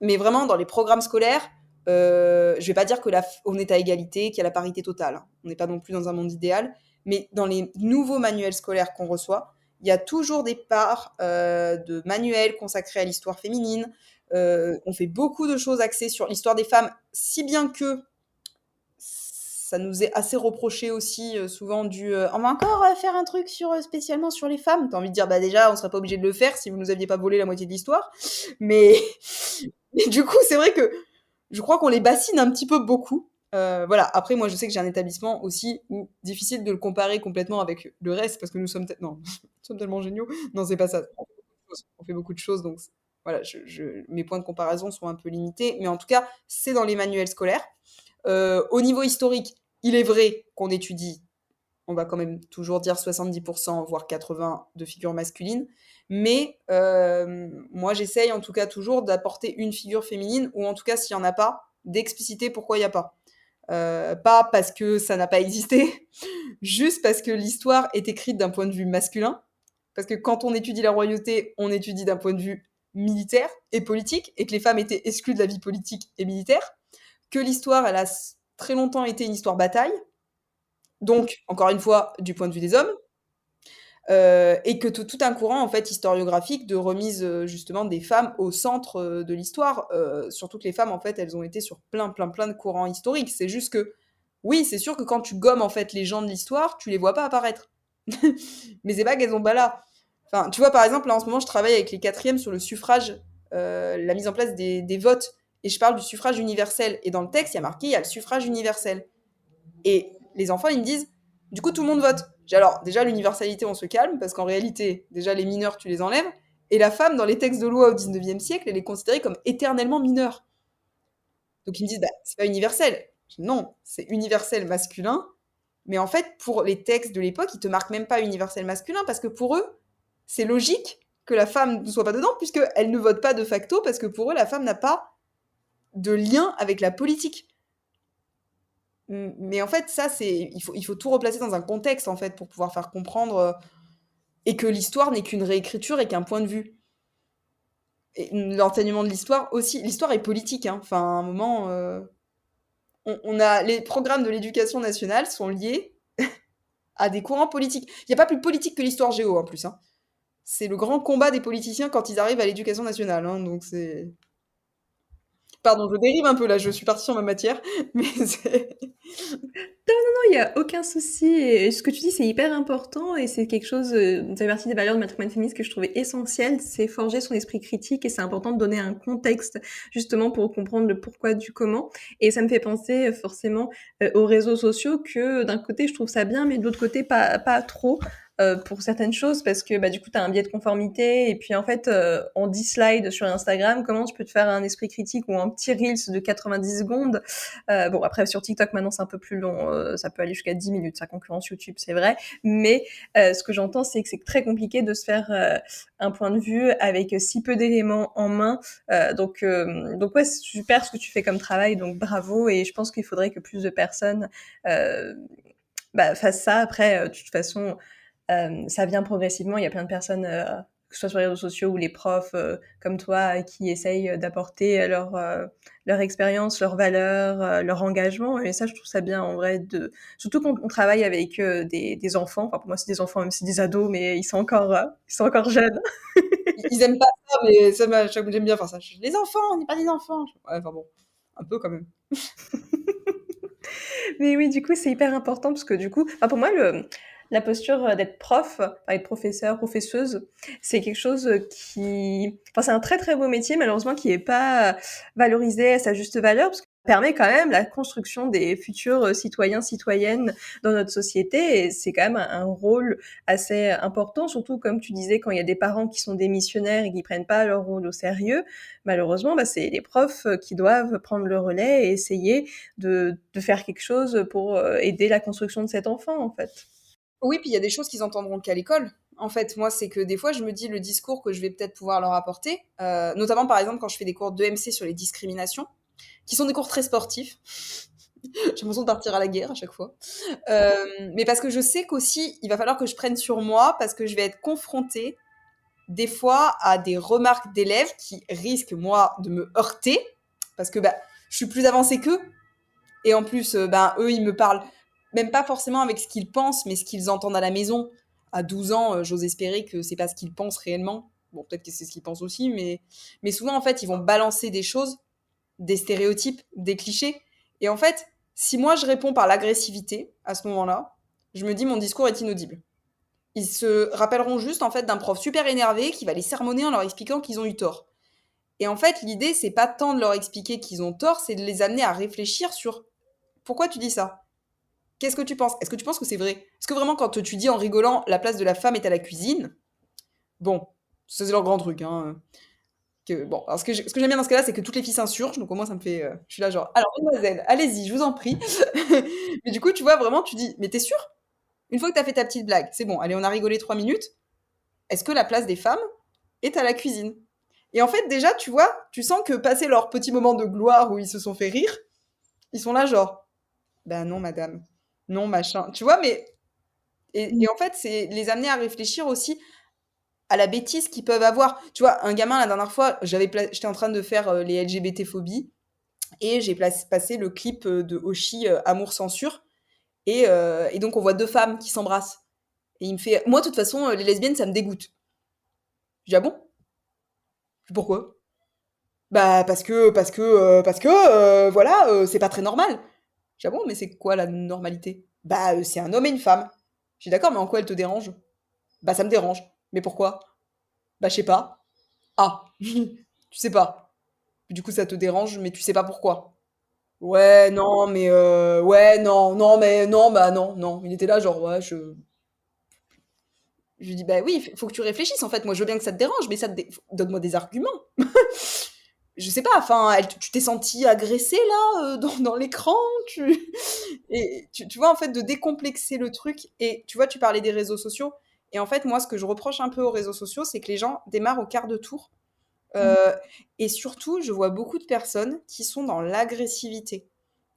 Mais vraiment, dans les programmes scolaires, je vais pas dire que on est à égalité, qu'il y a la parité totale, hein. On n'est pas non plus dans un monde idéal. Mais dans les nouveaux manuels scolaires qu'on reçoit, il y a toujours des parts de manuels consacrés à l'histoire féminine. On fait beaucoup de choses axées sur l'histoire des femmes, si bien que ça nous est assez reproché aussi souvent on va encore faire un truc spécialement sur les femmes. T'as envie de dire, bah déjà, on serait pas obligé de le faire si vous nous aviez pas volé la moitié de l'histoire. Mais, mais du coup, c'est vrai que je crois qu'on les bassine un petit peu beaucoup. Voilà. Après, moi, je sais que j'ai un établissement aussi où difficile de le comparer complètement avec le reste parce que nous sommes, non, nous sommes tellement géniaux. Non, c'est pas ça. On fait beaucoup de choses, donc voilà, mes points de comparaison sont un peu limités. Mais en tout cas, c'est dans les manuels scolaires. Au niveau historique, il est vrai qu'on étudie, on va quand même toujours dire 70%, voire 80% de figures masculines. Mais moi, j'essaye en tout cas toujours d'apporter une figure féminine, ou en tout cas, s'il n'y en a pas, d'expliciter pourquoi il n'y a pas. Pas parce que ça n'a pas existé, juste parce que l'histoire est écrite d'un point de vue masculin. Parce que quand on étudie la royauté, on étudie d'un point de vue militaire et politique, et que les femmes étaient exclues de la vie politique et militaire. Que l'histoire, elle a très longtemps été une histoire bataille, donc, encore une fois, du point de vue des hommes, et que tout un courant en fait historiographique de remise justement des femmes au centre de l'histoire. Surtout que les femmes en fait elles ont été sur plein de courants historiques. C'est juste que oui, c'est sûr que quand tu gommes en fait les gens de l'histoire, tu les vois pas apparaître. Mais c'est pas qu'elles ont pas là. Enfin, tu vois par exemple là en ce moment je travaille avec les quatrièmes sur le suffrage, la mise en place des votes, et je parle du suffrage universel. Et dans le texte il y a marqué il y a le suffrage universel. Et les enfants, ils me disent, du coup, tout le monde vote. J'ai alors, déjà, l'universalité, on se calme, parce qu'en réalité, déjà, les mineurs, tu les enlèves. Et la femme, dans les textes de loi au 19e siècle, elle est considérée comme éternellement mineure. Donc, ils me disent, bah, c'est pas universel. Je dis, non, c'est universel masculin. Mais en fait, pour les textes de l'époque, ils te marquent même pas universel masculin, parce que pour eux, c'est logique que la femme ne soit pas dedans, puisqu'elle ne vote pas de facto, parce que pour eux, la femme n'a pas de lien avec la politique. Mais en fait, ça, il faut tout replacer dans un contexte, en fait, pour pouvoir faire comprendre, et que l'histoire n'est qu'une réécriture et qu'un point de vue. Et l'enseignement de l'histoire aussi. L'histoire est politique, hein. Enfin, à un moment, on a les programmes de l'éducation nationale sont liés à des courants politiques. Il n'y a pas plus politique que l'histoire géo, en plus, hein. C'est le grand combat des politiciens quand ils arrivent à l'éducation nationale, hein. Donc c'est. Pardon, je dérive un peu là, je suis partie sur ma matière, mais c'est. Il y a aucun souci. Et ce que tu dis, c'est hyper important et c'est quelque chose, ça fait partie des valeurs de matrimoine féministe que je trouvais essentielles, c'est forger son esprit critique et c'est important de donner un contexte justement pour comprendre le pourquoi du comment. Et ça me fait penser forcément aux réseaux sociaux que d'un côté je trouve ça bien, mais de l'autre côté pas trop. Pour certaines choses parce que bah, du coup tu as un biais de conformité et puis en fait en 10 slides sur Instagram, comment tu peux te faire un esprit critique ou un petit reels de 90 secondes. Bon, après, sur TikTok, maintenant, c'est un peu plus long. Ça peut aller jusqu'à 10 minutes, sa concurrence YouTube, c'est vrai. Mais ce que j'entends, c'est que c'est très compliqué de se faire un point de vue avec si peu d'éléments en main. Donc ouais, c'est super ce que tu fais comme travail, donc bravo. Et je pense qu'il faudrait que plus de personnes bah, fassent ça. Après, de toute façon, ça vient progressivement. Il y a plein de personnes, que ce soit sur les réseaux sociaux ou les profs comme toi, qui essayent d'apporter leur expérience, leurs valeurs, leur engagement. Et ça, je trouve ça bien en vrai. Surtout quand on travaille avec des enfants. Enfin, pour moi, c'est des enfants, même si c'est des ados, mais ils sont encore jeunes. Ils aiment pas ça, mais j'aime bien faire ça. Les enfants, on n'est pas des enfants. Ouais, enfin bon, un peu quand même. Mais oui, du coup, c'est hyper important parce que du coup, enfin, pour moi, la posture d'être prof, enfin, être professeur, professeuse, c'est quelque chose enfin, c'est un très très beau métier, malheureusement, qui est pas valorisé à sa juste valeur parce que ça permet quand même la construction des futurs citoyens, citoyennes dans notre société et c'est quand même un rôle assez important, surtout comme tu disais, quand il y a des parents qui sont démissionnaires et qui prennent pas leur rôle au sérieux, malheureusement, bah, c'est les profs qui doivent prendre le relais et essayer de faire quelque chose pour aider la construction de cet enfant, en fait. Oui, puis il y a des choses qu'ils entendront qu'à l'école. En fait, moi, c'est que des fois, je me dis le discours que je vais peut-être pouvoir leur apporter, notamment par exemple quand je fais des cours d'EMC sur les discriminations, qui sont des cours très sportifs. J'ai l'impression de partir à la guerre à chaque fois. Mais parce que je sais qu'aussi, il va falloir que je prenne sur moi, parce que je vais être confrontée des fois à des remarques d'élèves qui risquent, moi, de me heurter, parce que bah, je suis plus avancée qu'eux. Et en plus, ben, eux, ils me parlent même pas forcément avec ce qu'ils pensent, mais ce qu'ils entendent à la maison. À 12 ans, j'ose espérer que c'est pas ce qu'ils pensent réellement. Bon, peut-être que c'est ce qu'ils pensent aussi, mais souvent, en fait, ils vont balancer des choses, des stéréotypes, des clichés. Et en fait, si moi, je réponds par l'agressivité, à ce moment-là, je me dis mon discours est inaudible. Ils se rappelleront juste, en fait, d'un prof super énervé qui va les sermonner en leur expliquant qu'ils ont eu tort. Et en fait, l'idée, c'est pas tant de leur expliquer qu'ils ont tort, c'est de les amener à réfléchir sur pourquoi tu dis ça. Qu'est-ce que tu penses? Est-ce que tu penses que c'est vrai? Est-ce que vraiment, quand tu dis en rigolant, la place de la femme est à la cuisine? Bon, ça c'est leur grand truc, hein. Bon, alors ce que j'aime bien dans ce cas-là, c'est que toutes les filles s'insurgent, donc au moins ça me fait. Je suis là, genre, alors, mademoiselle, allez-y, je vous en prie. Mais du coup, tu vois, vraiment, tu dis, mais t'es sûre? Une fois que t'as fait ta petite blague, c'est bon, allez, on a rigolé 3 minutes. Est-ce que la place des femmes est à la cuisine? Et en fait, déjà, tu vois, tu sens que passé leur petit moment de gloire où ils se sont fait rire, ils sont là, genre, ben non, madame, non, machin. Tu vois, mais et en fait, c'est les amener à réfléchir aussi à la bêtise qu'ils peuvent avoir. Tu vois, un gamin, la dernière fois, j'étais en train de faire les LGBT-phobies et j'ai passé le clip de Oshi, Amour censure. Et donc, on voit deux femmes qui s'embrassent. Et il me fait, moi, de toute façon, les lesbiennes, ça me dégoûte. Je dis, ah bon? Pourquoi? Bah, voilà, c'est pas très normal. Je dis, ah bon, mais c'est quoi la normalité? Bah, c'est un homme et une femme. Je dis, d'accord, mais en quoi elle te dérange? Bah, ça me dérange. Mais pourquoi? Bah, je sais pas. Ah, tu sais pas. Du coup, ça te dérange, mais tu sais pas pourquoi. Ouais, non, mais ouais, non, non, mais non, bah non, non. Il était là, genre, ouais, je lui dis, bah oui, faut que tu réfléchisses, en fait. Moi, je veux bien que ça te dérange, mais donne-moi des arguments. Je sais pas, enfin, tu t'es senti agressée, là, dans l'écran, et tu vois, en fait, de décomplexer le truc. Et tu vois, tu parlais des réseaux sociaux. Et en fait, moi, ce que je reproche un peu aux réseaux sociaux, c'est que les gens démarrent au quart de tour. Euh, et surtout, je vois beaucoup de personnes qui sont dans l'agressivité.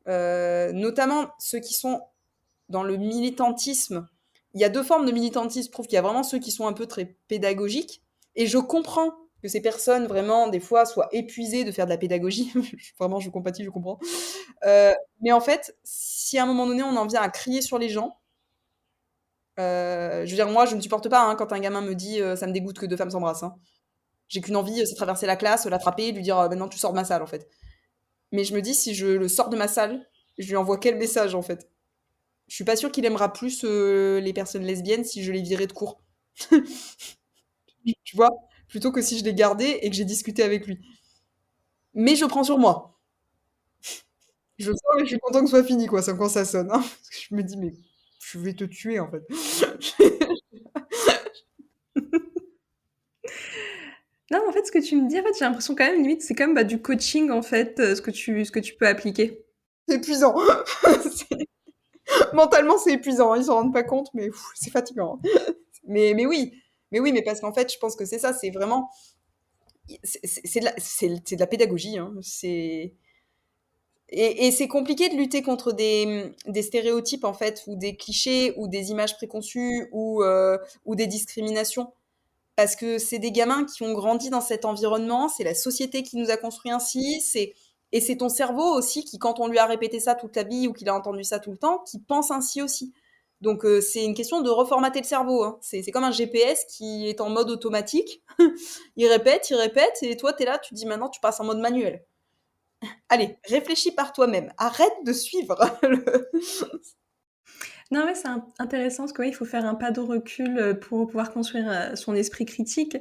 Notamment ceux qui sont dans le militantisme. Il y a deux formes de militantisme. Je trouve qu'il y a vraiment ceux qui sont un peu très pédagogiques. Et je comprends que ces personnes, vraiment, des fois, soient épuisées de faire de la pédagogie. Vraiment, je compatis, je comprends. Mais en fait, si à un moment donné, on en vient à crier sur les gens, je veux dire, moi, je ne supporte pas hein, quand un gamin me dit ça me dégoûte que deux femmes s'embrassent. Hein. J'ai qu'une envie, c'est traverser la classe, l'attraper, lui dire maintenant tu sors de ma salle en fait. Mais je me dis si je le sors de ma salle, je lui envoie quel message en fait? Je suis pas sûre qu'il aimera plus les personnes lesbiennes si je les virais de cours. Tu vois? Plutôt que si je l'ai gardé et que j'ai discuté avec lui. Mais je prends sur moi. Je sors et je suis content que ce soit fini quoi, ça quand ça sonne. Hein. Parce que je me dis mais je vais te tuer en fait. Non, en fait, ce que tu me dis, en fait, j'ai l'impression quand même, limite, c'est comme bah, du coaching, en fait, ce que tu peux appliquer. C'est épuisant. Mentalement c'est épuisant, hein. Ils s'en rendent pas compte mais c'est fatigant. Hein. Mais oui, mais parce qu'en fait je pense que c'est ça, c'est vraiment c'est de la pédagogie. Hein. Et c'est compliqué de lutter contre des stéréotypes, en fait, ou des clichés, ou des images préconçues, ou des discriminations. Parce que c'est des gamins qui ont grandi dans cet environnement, c'est la société qui nous a construit ainsi, et c'est ton cerveau aussi qui, quand on lui a répété ça toute la vie ou qu'il a entendu ça tout le temps, qui pense ainsi aussi. Donc c'est une question de reformater le cerveau, hein. C'est comme un GPS qui est en mode automatique. Il répète, et toi, tu es là, tu dis maintenant, tu passes en mode manuel. Allez, réfléchis par toi-même. Arrête de suivre. Non, ouais, c'est intéressant parce que ouais, il faut faire un pas de recul pour pouvoir construire son esprit critique.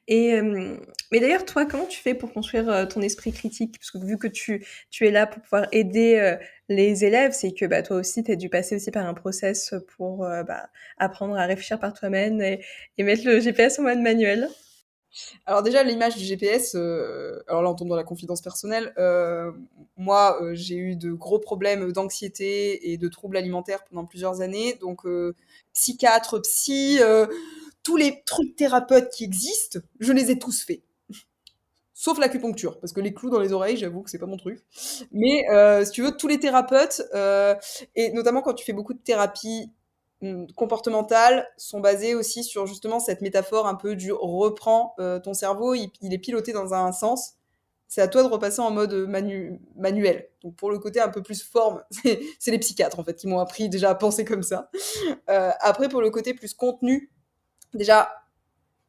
Mais d'ailleurs, toi, comment tu fais pour construire ton esprit critique? Parce que vu que tu es là pour pouvoir aider les élèves, c'est que bah, toi aussi, tu as dû passer aussi par un process pour bah, apprendre à réfléchir par toi-même et mettre le GPS en mode manuel. Alors déjà, l'image du GPS, alors là, on tombe dans la confidence personnelle. Moi, j'ai eu de gros problèmes d'anxiété et de troubles alimentaires pendant plusieurs années. Donc, psychiatre, psy, tous les trucs thérapeutes qui existent, je les ai tous faits. Sauf l'acupuncture, parce que les clous dans les oreilles, j'avoue que c'est pas mon truc. Mais si tu veux, tous les thérapeutes, et notamment quand tu fais beaucoup de thérapie comportementales, sont basées aussi sur justement cette métaphore un peu du reprends ton cerveau, il est piloté dans un sens. C'est à toi de repasser en mode manuel. Donc pour le côté un peu plus forme, c'est les psychiatres en fait qui m'ont appris déjà à penser comme ça. Après pour le côté plus contenu, déjà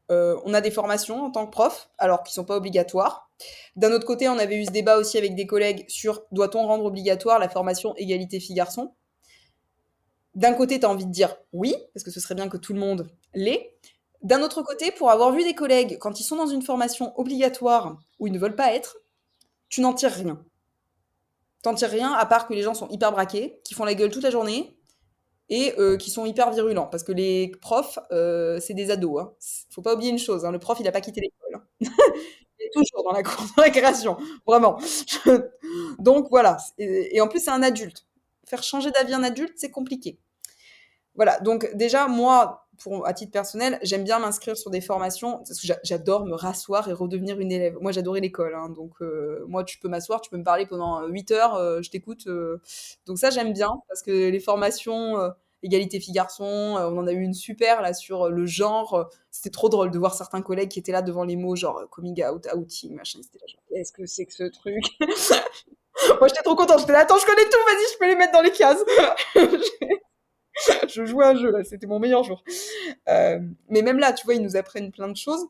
on a des formations en tant que prof, alors qu'ils ne sont pas obligatoires. D'un autre côté, on avait eu ce débat aussi avec des collègues sur doit-on rendre obligatoire la formation égalité filles-garçons. D'un côté, tu as envie de dire oui, parce que ce serait bien que tout le monde l'ait. D'un autre côté, pour avoir vu des collègues, quand ils sont dans une formation obligatoire où ils ne veulent pas être, tu n'en tires rien. T'en tires rien, à part que les gens sont hyper braqués, qui font la gueule toute la journée, et qui sont hyper virulents. Parce que les profs, c'est des ados. Hein. Faut pas oublier une chose, hein, le prof, il n'a pas quitté l'école. Hein. Il est toujours dans la cour de récréation, vraiment. Donc voilà. Et en plus, c'est un adulte. Faire changer d'avis un adulte, c'est compliqué. Voilà, donc déjà, moi, à titre personnel, j'aime bien m'inscrire sur des formations, parce que j'adore me rasseoir et redevenir une élève. Moi, j'adorais l'école, hein, donc moi, tu peux m'asseoir, tu peux me parler pendant 8 heures, je t'écoute. Donc ça, j'aime bien, parce que les formations égalité filles-garçons, on en a eu une super, là, sur le genre. C'était trop drôle de voir certains collègues qui étaient là devant les mots, genre coming out, outing, machin. C'était là, genre, qu'est-ce que c'est que ce truc? Moi, j'étais trop contente, j'étais là, attends, je connais tout, vas-y, je peux les mettre dans les cases. Je jouais à un jeu là, c'était mon meilleur jour. Mais même là, tu vois, ils nous apprennent plein de choses.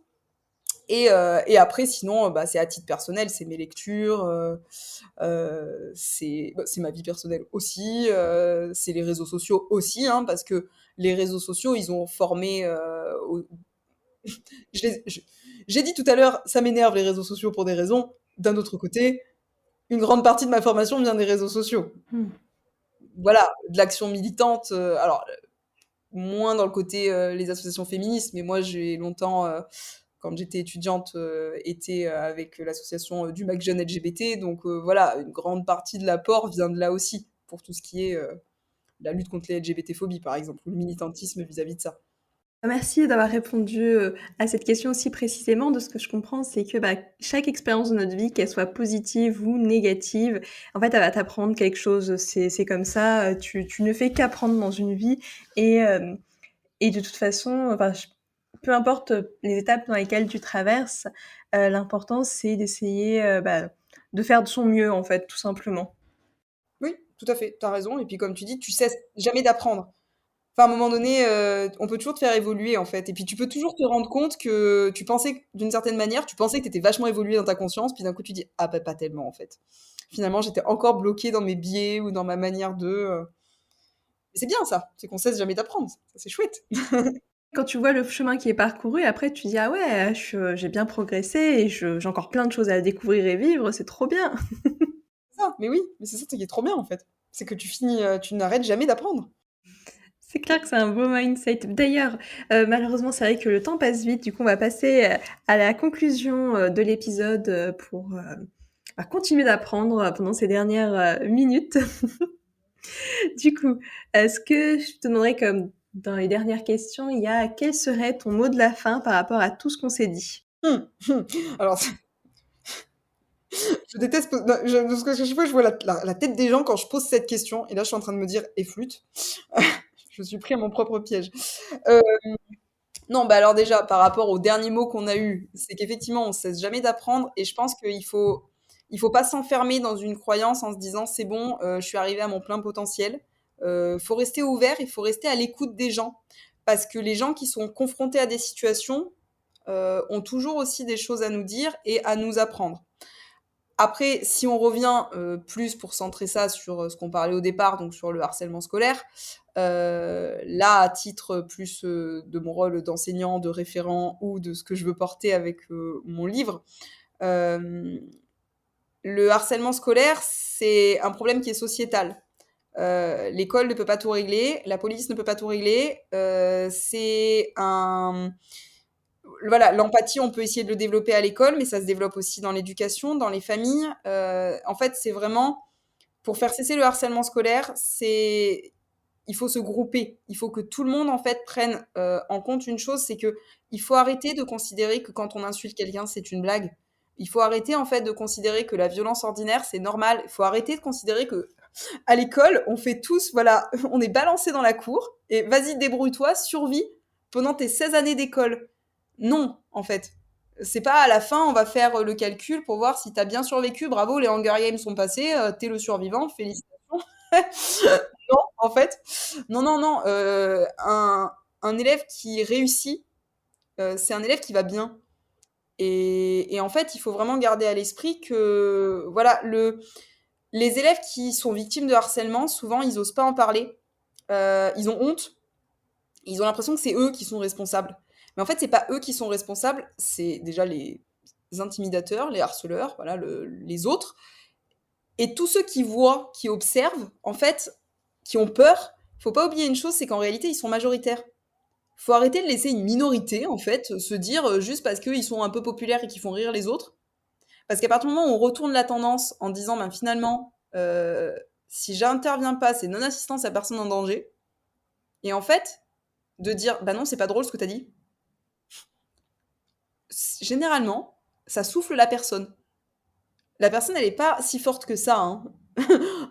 Et après, sinon, bah, c'est à titre personnel, c'est mes lectures, c'est ma vie personnelle aussi, c'est les réseaux sociaux aussi, hein, parce que les réseaux sociaux, ils ont formé. Je les- je- J'ai dit tout à l'heure, ça m'énerve les réseaux sociaux pour des raisons. D'un autre côté, une grande partie de ma formation vient des réseaux sociaux. Hmm. Voilà, de l'action militante. Alors, moins dans le côté les associations féministes, mais moi j'ai longtemps, quand j'étais étudiante, été avec l'association du MAC Jeune LGBT, donc voilà, une grande partie de l'apport vient de là aussi, pour tout ce qui est la lutte contre les LGBT-phobies par exemple, ou le militantisme vis-à-vis de ça. Merci d'avoir répondu à cette question aussi précisément. De ce que je comprends, c'est que bah, chaque expérience de notre vie, qu'elle soit positive ou négative, en fait, elle va t'apprendre quelque chose. C'est comme ça. Tu ne fais qu'apprendre dans une vie. Et, euh, et de toute façon, enfin, peu importe les étapes dans lesquelles tu traverses, l'important, c'est d'essayer bah, de faire de son mieux, en fait, tout simplement. Oui, tout à fait, t'as raison, et puis comme tu dis, tu cesses jamais d'apprendre. Enfin, à un moment donné, on peut toujours te faire évoluer, en fait. Et puis, tu peux toujours te rendre compte que tu pensais, d'une certaine manière, tu pensais que tu étais vachement évolué dans ta conscience, puis d'un coup, tu dis, ah, bah, pas tellement, en fait. Finalement, j'étais encore bloquée dans mes biais ou dans ma manière de. Mais c'est bien, ça. C'est qu'on cesse jamais d'apprendre. Ça, c'est chouette. Quand tu vois le chemin qui est parcouru, après tu dis: «Ah ouais, j'ai bien progressé et j'ai encore plein de choses à découvrir et vivre, c'est trop bien!» C'est ça. Mais oui, mais c'est ça qui est trop bien, en fait. C'est que tu finis, tu n'arrêtes jamais d'apprendre. C'est clair que c'est un beau mindset. D'ailleurs, malheureusement, c'est vrai que le temps passe vite, du coup, on va passer, à la conclusion, de l'épisode, pour, bah, continuer d'apprendre, pendant ces dernières, minutes. Du coup, ce que je te demanderais comme dans les dernières questions, il y a quel serait ton mot de la fin par rapport à tout ce qu'on s'est dit? Alors, Je déteste po non, parce que à chaque fois, je vois la tête des gens quand je pose cette question et là, je suis en train de me dire: «Et flûte?» Je me suis pris à mon propre piège. Heu, non, bah, alors déjà, par rapport aux derniers mots qu'on a eus, c'est qu'effectivement, on cesse jamais d'apprendre et je pense qu'il faut pas s'enfermer dans une croyance en se disant: «C'est bon, je suis arrivé à mon plein potentiel». Faut rester ouvert, il faut rester à l'écoute des gens parce que les gens qui sont confrontés à des situations, ont toujours aussi des choses à nous dire et à nous apprendre. Après, si on revient plus pour centrer ça sur ce qu'on parlait au départ, donc sur le harcèlement scolaire, là, à titre plus de mon rôle d'enseignant, de référent ou de ce que je veux porter avec mon livre, euh, le harcèlement scolaire, c'est un problème qui est sociétal. L'école ne peut pas tout régler, la police ne peut pas tout régler. C'est un voilà, l'empathie, on peut essayer de le développer à l'école, mais ça se développe aussi dans l'éducation, dans les familles. En fait, c'est vraiment pour faire cesser le harcèlement scolaire, c'est il faut se grouper. Il faut que tout le monde en fait prenne en compte une chose, c'est que il faut arrêter de considérer que quand on insulte quelqu'un, c'est une blague. Il faut arrêter en fait de considérer que la violence ordinaire, c'est normal. Il faut arrêter de considérer que à l'école, on fait tous, voilà, on est balancé dans la cour et vas-y, débrouille-toi, survie pendant tes 16 années d'école. Non, en fait. C'est pas à la fin, on va faire le calcul pour voir si t'as bien survécu. Bravo, les Hunger Games sont passés, t'es le survivant, félicitations. Non, en fait. Non, non, non. Un élève qui réussit, c'est un élève qui va bien. Et en fait, il faut vraiment garder à l'esprit que, voilà, les élèves qui sont victimes de harcèlement, souvent, ils osent pas en parler. Ils ont honte. Ils ont l'impression que c'est eux qui sont responsables. Mais en fait, c'est pas eux qui sont responsables, c'est déjà les intimidateurs, les harceleurs, voilà, les autres. Et tous ceux qui voient, qui observent, en fait, qui ont peur, faut pas oublier une chose, c'est qu'en réalité, ils sont majoritaires. Faut arrêter de laisser une minorité, en fait, se dire juste parce qu'ils sont un peu populaires et qu'ils font rire les autres. Parce qu'à partir du moment où on retourne la tendance en disant, ben, finalement, si j'interviens pas, c'est non-assistance à personne en danger. Et en fait, de dire, bah non, c'est pas drôle ce que t'as dit. Généralement, ça souffle la personne. La personne, elle n'est pas si forte que ça, hein,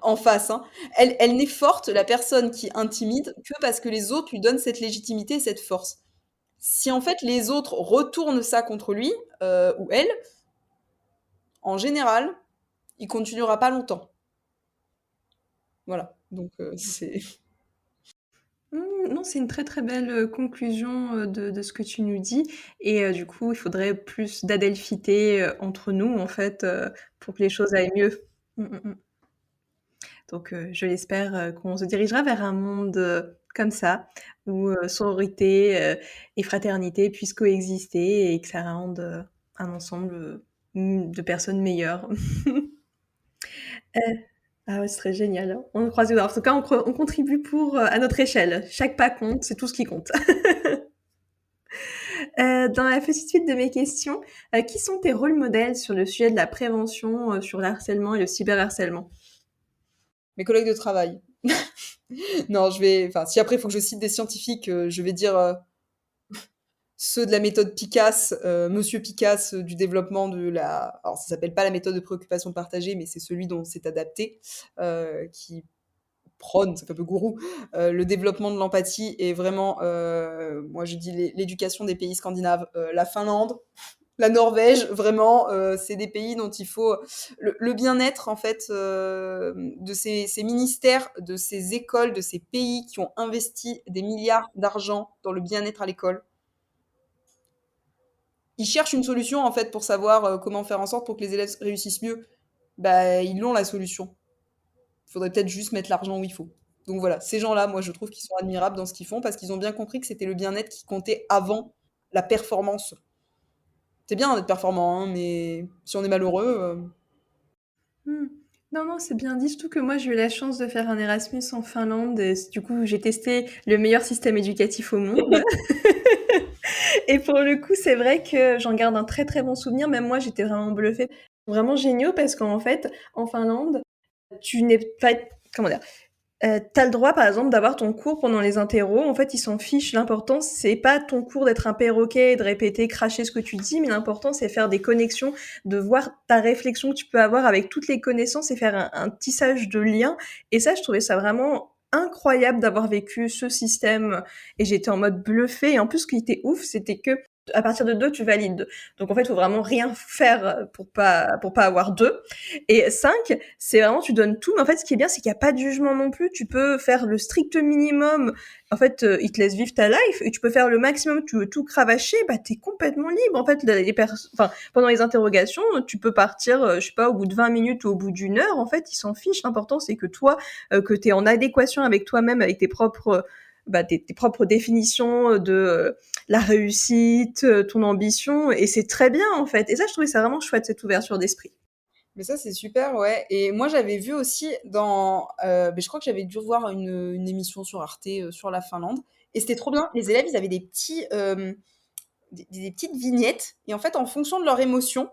en face. Hein. Elle n'est forte, la personne qui intimide, que parce que les autres lui donnent cette légitimité et cette force. Si en fait les autres retournent ça contre lui ou elle, en général, il continuera pas longtemps. Voilà. Donc c'est. Non, c'est une très très belle conclusion de ce que tu nous dis. Et du coup, il faudrait plus d'adelphité entre nous, en fait, pour que les choses aillent mieux. Mm, mm, mm. Donc, je l'espère qu'on se dirigera vers un monde comme ça, où sororité et fraternité puissent coexister et que ça rende un ensemble de personnes meilleures. Euh, ah ouais, ce serait génial. Hein. On croise les doigts. En tout cas, on contribue pour à notre échelle. Chaque pas compte, c'est tout ce qui compte. Dans la petite suite de mes questions, qui sont tes rôles modèles sur le sujet de la prévention sur le harcèlement et le cyberharcèlement? Mes collègues de travail. Non, enfin, si après il faut que je cite des scientifiques, je vais dire ceux de la méthode Picasse, Monsieur Picasse du développement de la. Alors, ça s'appelle pas la méthode de préoccupation partagée, mais c'est celui dont c'est adapté, qui prône, ça fait un peu gourou, le développement de l'empathie et vraiment, moi je dis l'éducation des pays scandinaves, la Finlande, la Norvège, vraiment, c'est des pays dont il faut le bien-être en fait de ces ministères, de ces écoles, de ces pays qui ont investi des milliards d'argent dans le bien-être à l'école. Ils cherchent une solution en fait pour savoir comment faire en sorte pour que les élèves réussissent mieux. Bah, ils l'ont la solution. Il faudrait peut-être juste mettre l'argent où il faut. Donc voilà, ces gens-là, moi je trouve qu'ils sont admirables dans ce qu'ils font parce qu'ils ont bien compris que c'était le bien-être qui comptait avant la performance. C'est bien d'être performant, hein, mais si on est malheureux. Hmm. Non, non, c'est bien dit. Surtout que moi, j'ai eu la chance de faire un Erasmus en Finlande. Et du coup, j'ai testé le meilleur système éducatif au monde. Et pour le coup, c'est vrai que j'en garde un très très bon souvenir. Même moi, j'étais vraiment bluffée. Vraiment géniaux parce qu'en fait, en Finlande, tu n'es pas... Comment dire? Tu le droit, par exemple, d'avoir ton cours pendant les interros. En fait, ils s'en fichent. L'important, c'est pas ton cours d'être un perroquet, de répéter, cracher ce que tu dis, mais l'important, c'est faire des connexions, de voir ta réflexion que tu peux avoir avec toutes les connaissances et faire un tissage de liens. Et ça, je trouvais ça vraiment incroyable d'avoir vécu ce système. Et j'étais en mode bluffée. Et en plus, ce qui était ouf, c'était que à partir de 2, tu valides. Donc, en fait, il faut vraiment rien faire pour pas avoir 2. Et 5, c'est vraiment, tu donnes tout, mais en fait, ce qui est bien, c'est qu'il n'y a pas de jugement non plus. Tu peux faire le strict minimum. En fait, ils te laissent vivre ta life, et tu peux faire le maximum. Tu veux tout cravacher, bah, t'es complètement libre. En fait, enfin, pendant les interrogations, tu peux partir, je sais pas, au bout de 20 minutes ou au bout d'une heure. En fait, ils s'en fichent. L'important, c'est que toi, que t'es en adéquation avec toi-même, avec tes propres, tes propres définitions de la réussite, ton ambition, et c'est très bien, en fait. Et ça, je trouvais ça vraiment chouette, cette ouverture d'esprit. Mais ça, c'est super, ouais. Et moi, j'avais vu aussi je crois que j'avais dû voir une émission sur Arte sur la Finlande. Et c'était trop bien. Les élèves, ils avaient des petites vignettes. Et en fait, en fonction de leur émotion,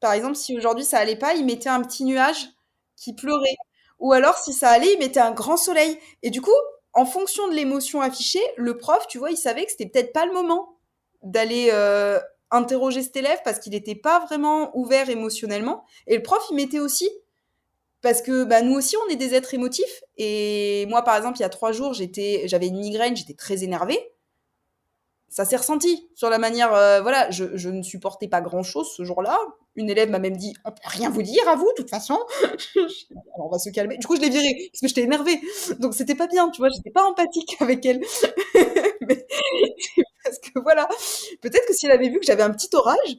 par exemple, si aujourd'hui ça allait pas, ils mettaient un petit nuage qui pleurait. Ou alors, si ça allait, ils mettaient un grand soleil. Et du coup, en fonction de l'émotion affichée, le prof, tu vois, il savait que c'était peut-être pas le moment d'aller interroger cet élève parce qu'il n'était pas vraiment ouvert émotionnellement. Et le prof, il mettait aussi, parce que bah, nous aussi, on est des êtres émotifs. Et moi, par exemple, il y a 3 jours, j'avais une migraine, j'étais très énervée. Ça s'est ressenti sur la manière, voilà, je ne supportais pas grand-chose ce jour-là. Une élève m'a même dit: «On peut rien vous dire à vous, de toute façon». Alors on va se calmer. Du coup, je l'ai virée parce que j'étais énervée. Donc c'était pas bien, tu vois? J'étais pas empathique avec elle. Mais parce que voilà, peut-être que si elle avait vu que j'avais un petit orage,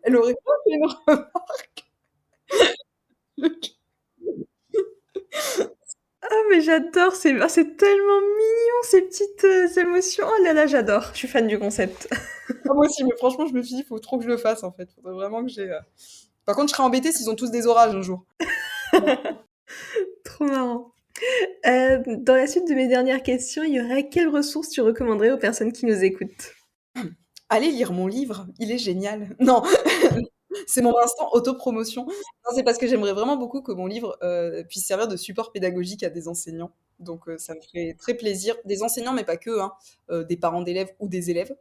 elle aurait pas fait une remarque. Ah, mais j'adore, c'est tellement mignon, ces petites émotions. Oh là là, j'adore. Je suis fan du concept. Ah, moi aussi, mais franchement, je me suis dit: «Faut trop que je le fasse, en fait». Faudrait vraiment que j'ai, Par contre, je serais embêtée s'ils ont tous des orages un jour. Trop marrant. Dans la suite de mes dernières questions, il y aurait quelles ressources tu recommanderais aux personnes qui nous écoutent? Allez lire mon livre, il est génial. Non, c'est mon instant autopromotion. Non, c'est parce que j'aimerais vraiment beaucoup que mon livre, puisse servir de support pédagogique à des enseignants. Donc ça me ferait très plaisir. Des enseignants, mais pas que, hein, des parents d'élèves ou des élèves,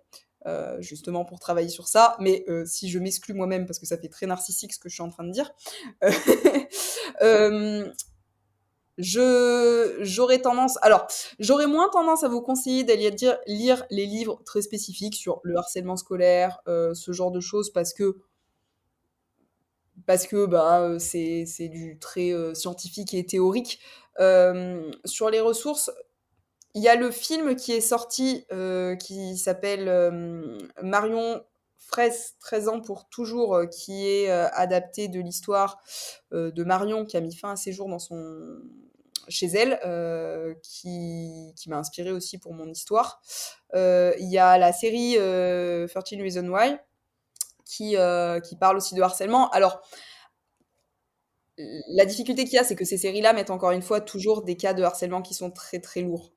justement pour travailler sur ça. Mais si je m'exclus moi-même, parce que ça fait très narcissique ce que je suis en train de dire, heu, hem, j'aurais moins tendance à vous conseiller d'aller lire les livres très spécifiques sur le harcèlement scolaire, ce genre de choses, parce que bah, c'est du très scientifique et théorique. Sur les ressources, il y a le film qui est sorti qui s'appelle Marion Fraisse, 13 ans pour toujours, qui est adapté de l'histoire de Marion qui a mis fin à ses jours chez elle, qui m'a inspirée aussi pour mon histoire. Il y a la série 13 Reasons Why qui parle aussi de harcèlement. Alors, la difficulté qu'il y a, c'est que ces séries-là mettent encore une fois toujours des cas de harcèlement qui sont très très lourds.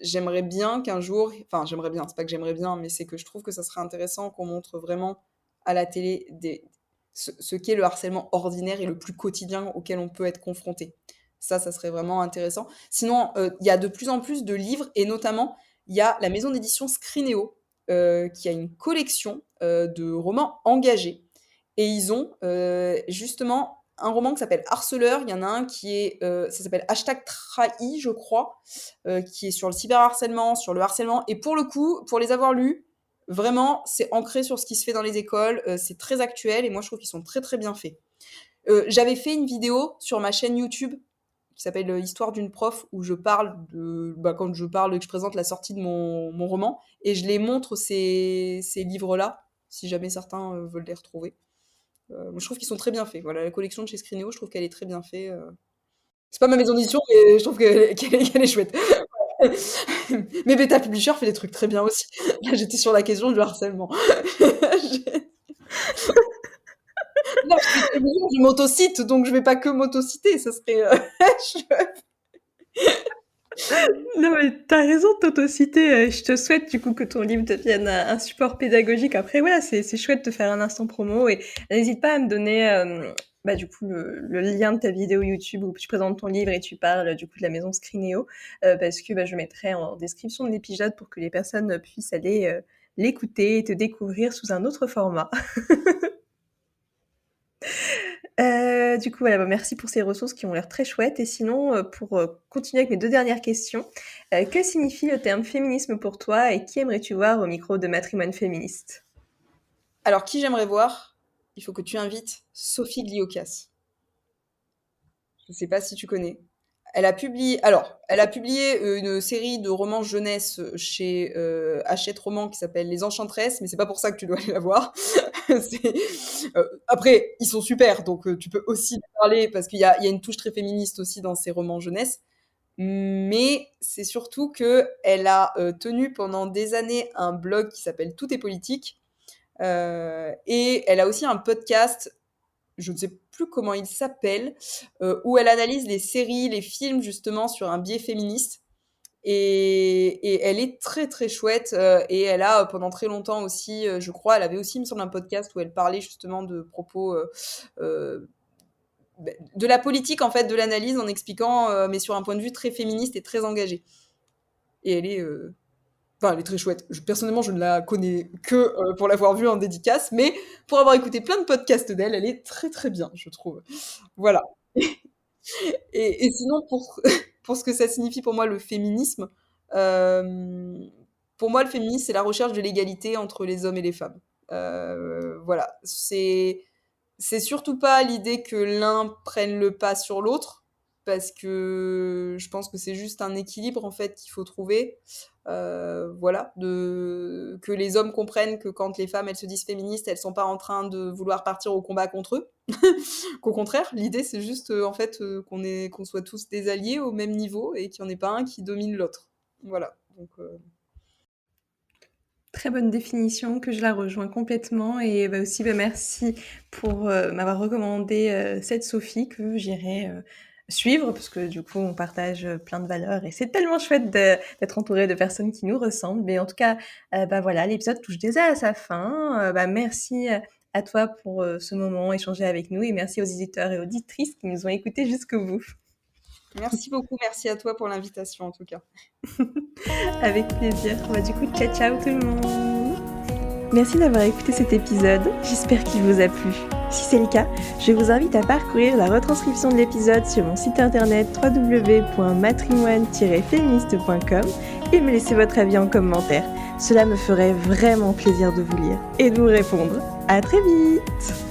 J'aimerais bien qu'un jour, enfin j'aimerais bien, c'est pas que j'aimerais bien, mais c'est que je trouve que ça serait intéressant qu'on montre vraiment à la télé ce qu'est le harcèlement ordinaire et le plus quotidien auquel on peut être confronté. Ça serait vraiment intéressant. Sinon, il y a de plus en plus de livres, et notamment, il y a la maison d'édition Scrinéo, qui a une collection de romans engagés. Et ils ont justement un roman qui s'appelle Harceleur. Il y en a un qui est, ça s'appelle Hashtag Trahi, je crois, qui est sur le cyberharcèlement, sur le harcèlement. Et pour le coup, pour les avoir lus, vraiment, c'est ancré sur ce qui se fait dans les écoles. C'est très actuel et moi, je trouve qu'ils sont très très bien faits. J'avais fait une vidéo sur ma chaîne YouTube qui s'appelle Histoire d'une prof, où je parle quand je parle et que je présente la sortie de mon roman, et je les montre ces livres-là, si jamais certains veulent les retrouver. Je trouve qu'ils sont très bien faits. Voilà, la collection de chez Scrinéo, je trouve qu'elle est très bien faite. C'est pas ma maison d'édition, mais je trouve qu'elle est chouette. Mais Beta Publisher fait des trucs très bien aussi. Là, j'étais sur la question du harcèlement. Non, je m'autocite, donc je vais pas que m'autociter, ça serait... Non, mais t'as raison de t'autociter. Je te souhaite du coup que ton livre devienne un support pédagogique. Après, voilà, c'est chouette de faire un instant promo et n'hésite pas à me donner du coup le lien de ta vidéo YouTube où tu présentes ton livre et tu parles du coup de la maison Scrineo parce que je mettrai en description de l'épisode pour que les personnes puissent aller l'écouter et te découvrir sous un autre format. Du coup, voilà, merci pour ces ressources qui ont l'air très chouettes. Et sinon, pour continuer avec mes 2 dernières questions, que signifie le terme féminisme pour toi et qui aimerais-tu voir au micro de Matrimoine féministe? Alors, qui j'aimerais voir? Il faut que tu invites Sophie Gliocas. Je ne sais pas si tu connais. Elle a publié une série de romans jeunesse chez Hachette Romans qui s'appelle Les Enchantresses, mais c'est pas pour ça que tu dois aller la voir. Après, ils sont super, donc tu peux aussi en parler parce qu'il y a une touche très féministe aussi dans ces romans jeunesse. Mais c'est surtout que elle a tenu pendant des années un blog qui s'appelle Tout est politique. Et elle a aussi un podcast, je ne sais plus comment il s'appelle, où elle analyse les séries, les films justement sur un biais féministe. Et elle est très très chouette. Et elle a pendant très longtemps aussi, je crois, elle avait aussi, il me semble, un podcast où elle parlait justement de propos de la politique, en fait, de l'analyse, en expliquant, mais sur un point de vue très féministe et très engagé. Et elle est très chouette. Personnellement, je ne la connais que pour l'avoir vue en dédicace, mais pour avoir écouté plein de podcasts d'elle, elle est très très bien, je trouve. Voilà. Et sinon, pour ce que ça signifie pour moi le féminisme, pour moi le féminisme, c'est la recherche de l'égalité entre les hommes et les femmes. Voilà. C'est surtout pas l'idée que l'un prenne le pas sur l'autre, parce que je pense que c'est juste un équilibre en fait qu'il faut trouver. Voilà, que les hommes comprennent que quand les femmes elles se disent féministes, elles sont pas en train de vouloir partir au combat contre eux. Qu'au contraire, l'idée c'est juste en fait qu'on soit tous des alliés au même niveau et qu'il n'y en ait pas un qui domine l'autre. Voilà. Donc, Très bonne définition, que je la rejoins complètement et aussi merci pour m'avoir recommandé cette Sophie que j'irai suivre parce que du coup on partage plein de valeurs et c'est tellement chouette d'être entouré de personnes qui nous ressemblent. Mais en tout cas, voilà, l'épisode touche déjà à sa fin. Merci à toi pour ce moment échangé avec nous et merci aux éditeurs et auditrices qui nous ont écoutés jusqu'au bout. merci beaucoup, merci à toi pour l'invitation en tout cas. Avec plaisir. Du coup, ciao ciao tout le monde. Merci d'avoir écouté cet épisode, j'espère qu'il vous a plu. Si c'est le cas, je vous invite à parcourir la retranscription de l'épisode sur mon site internet www.matrimoine-féministe.com et me laisser votre avis en commentaire. Cela me ferait vraiment plaisir de vous lire et de vous répondre. À très vite!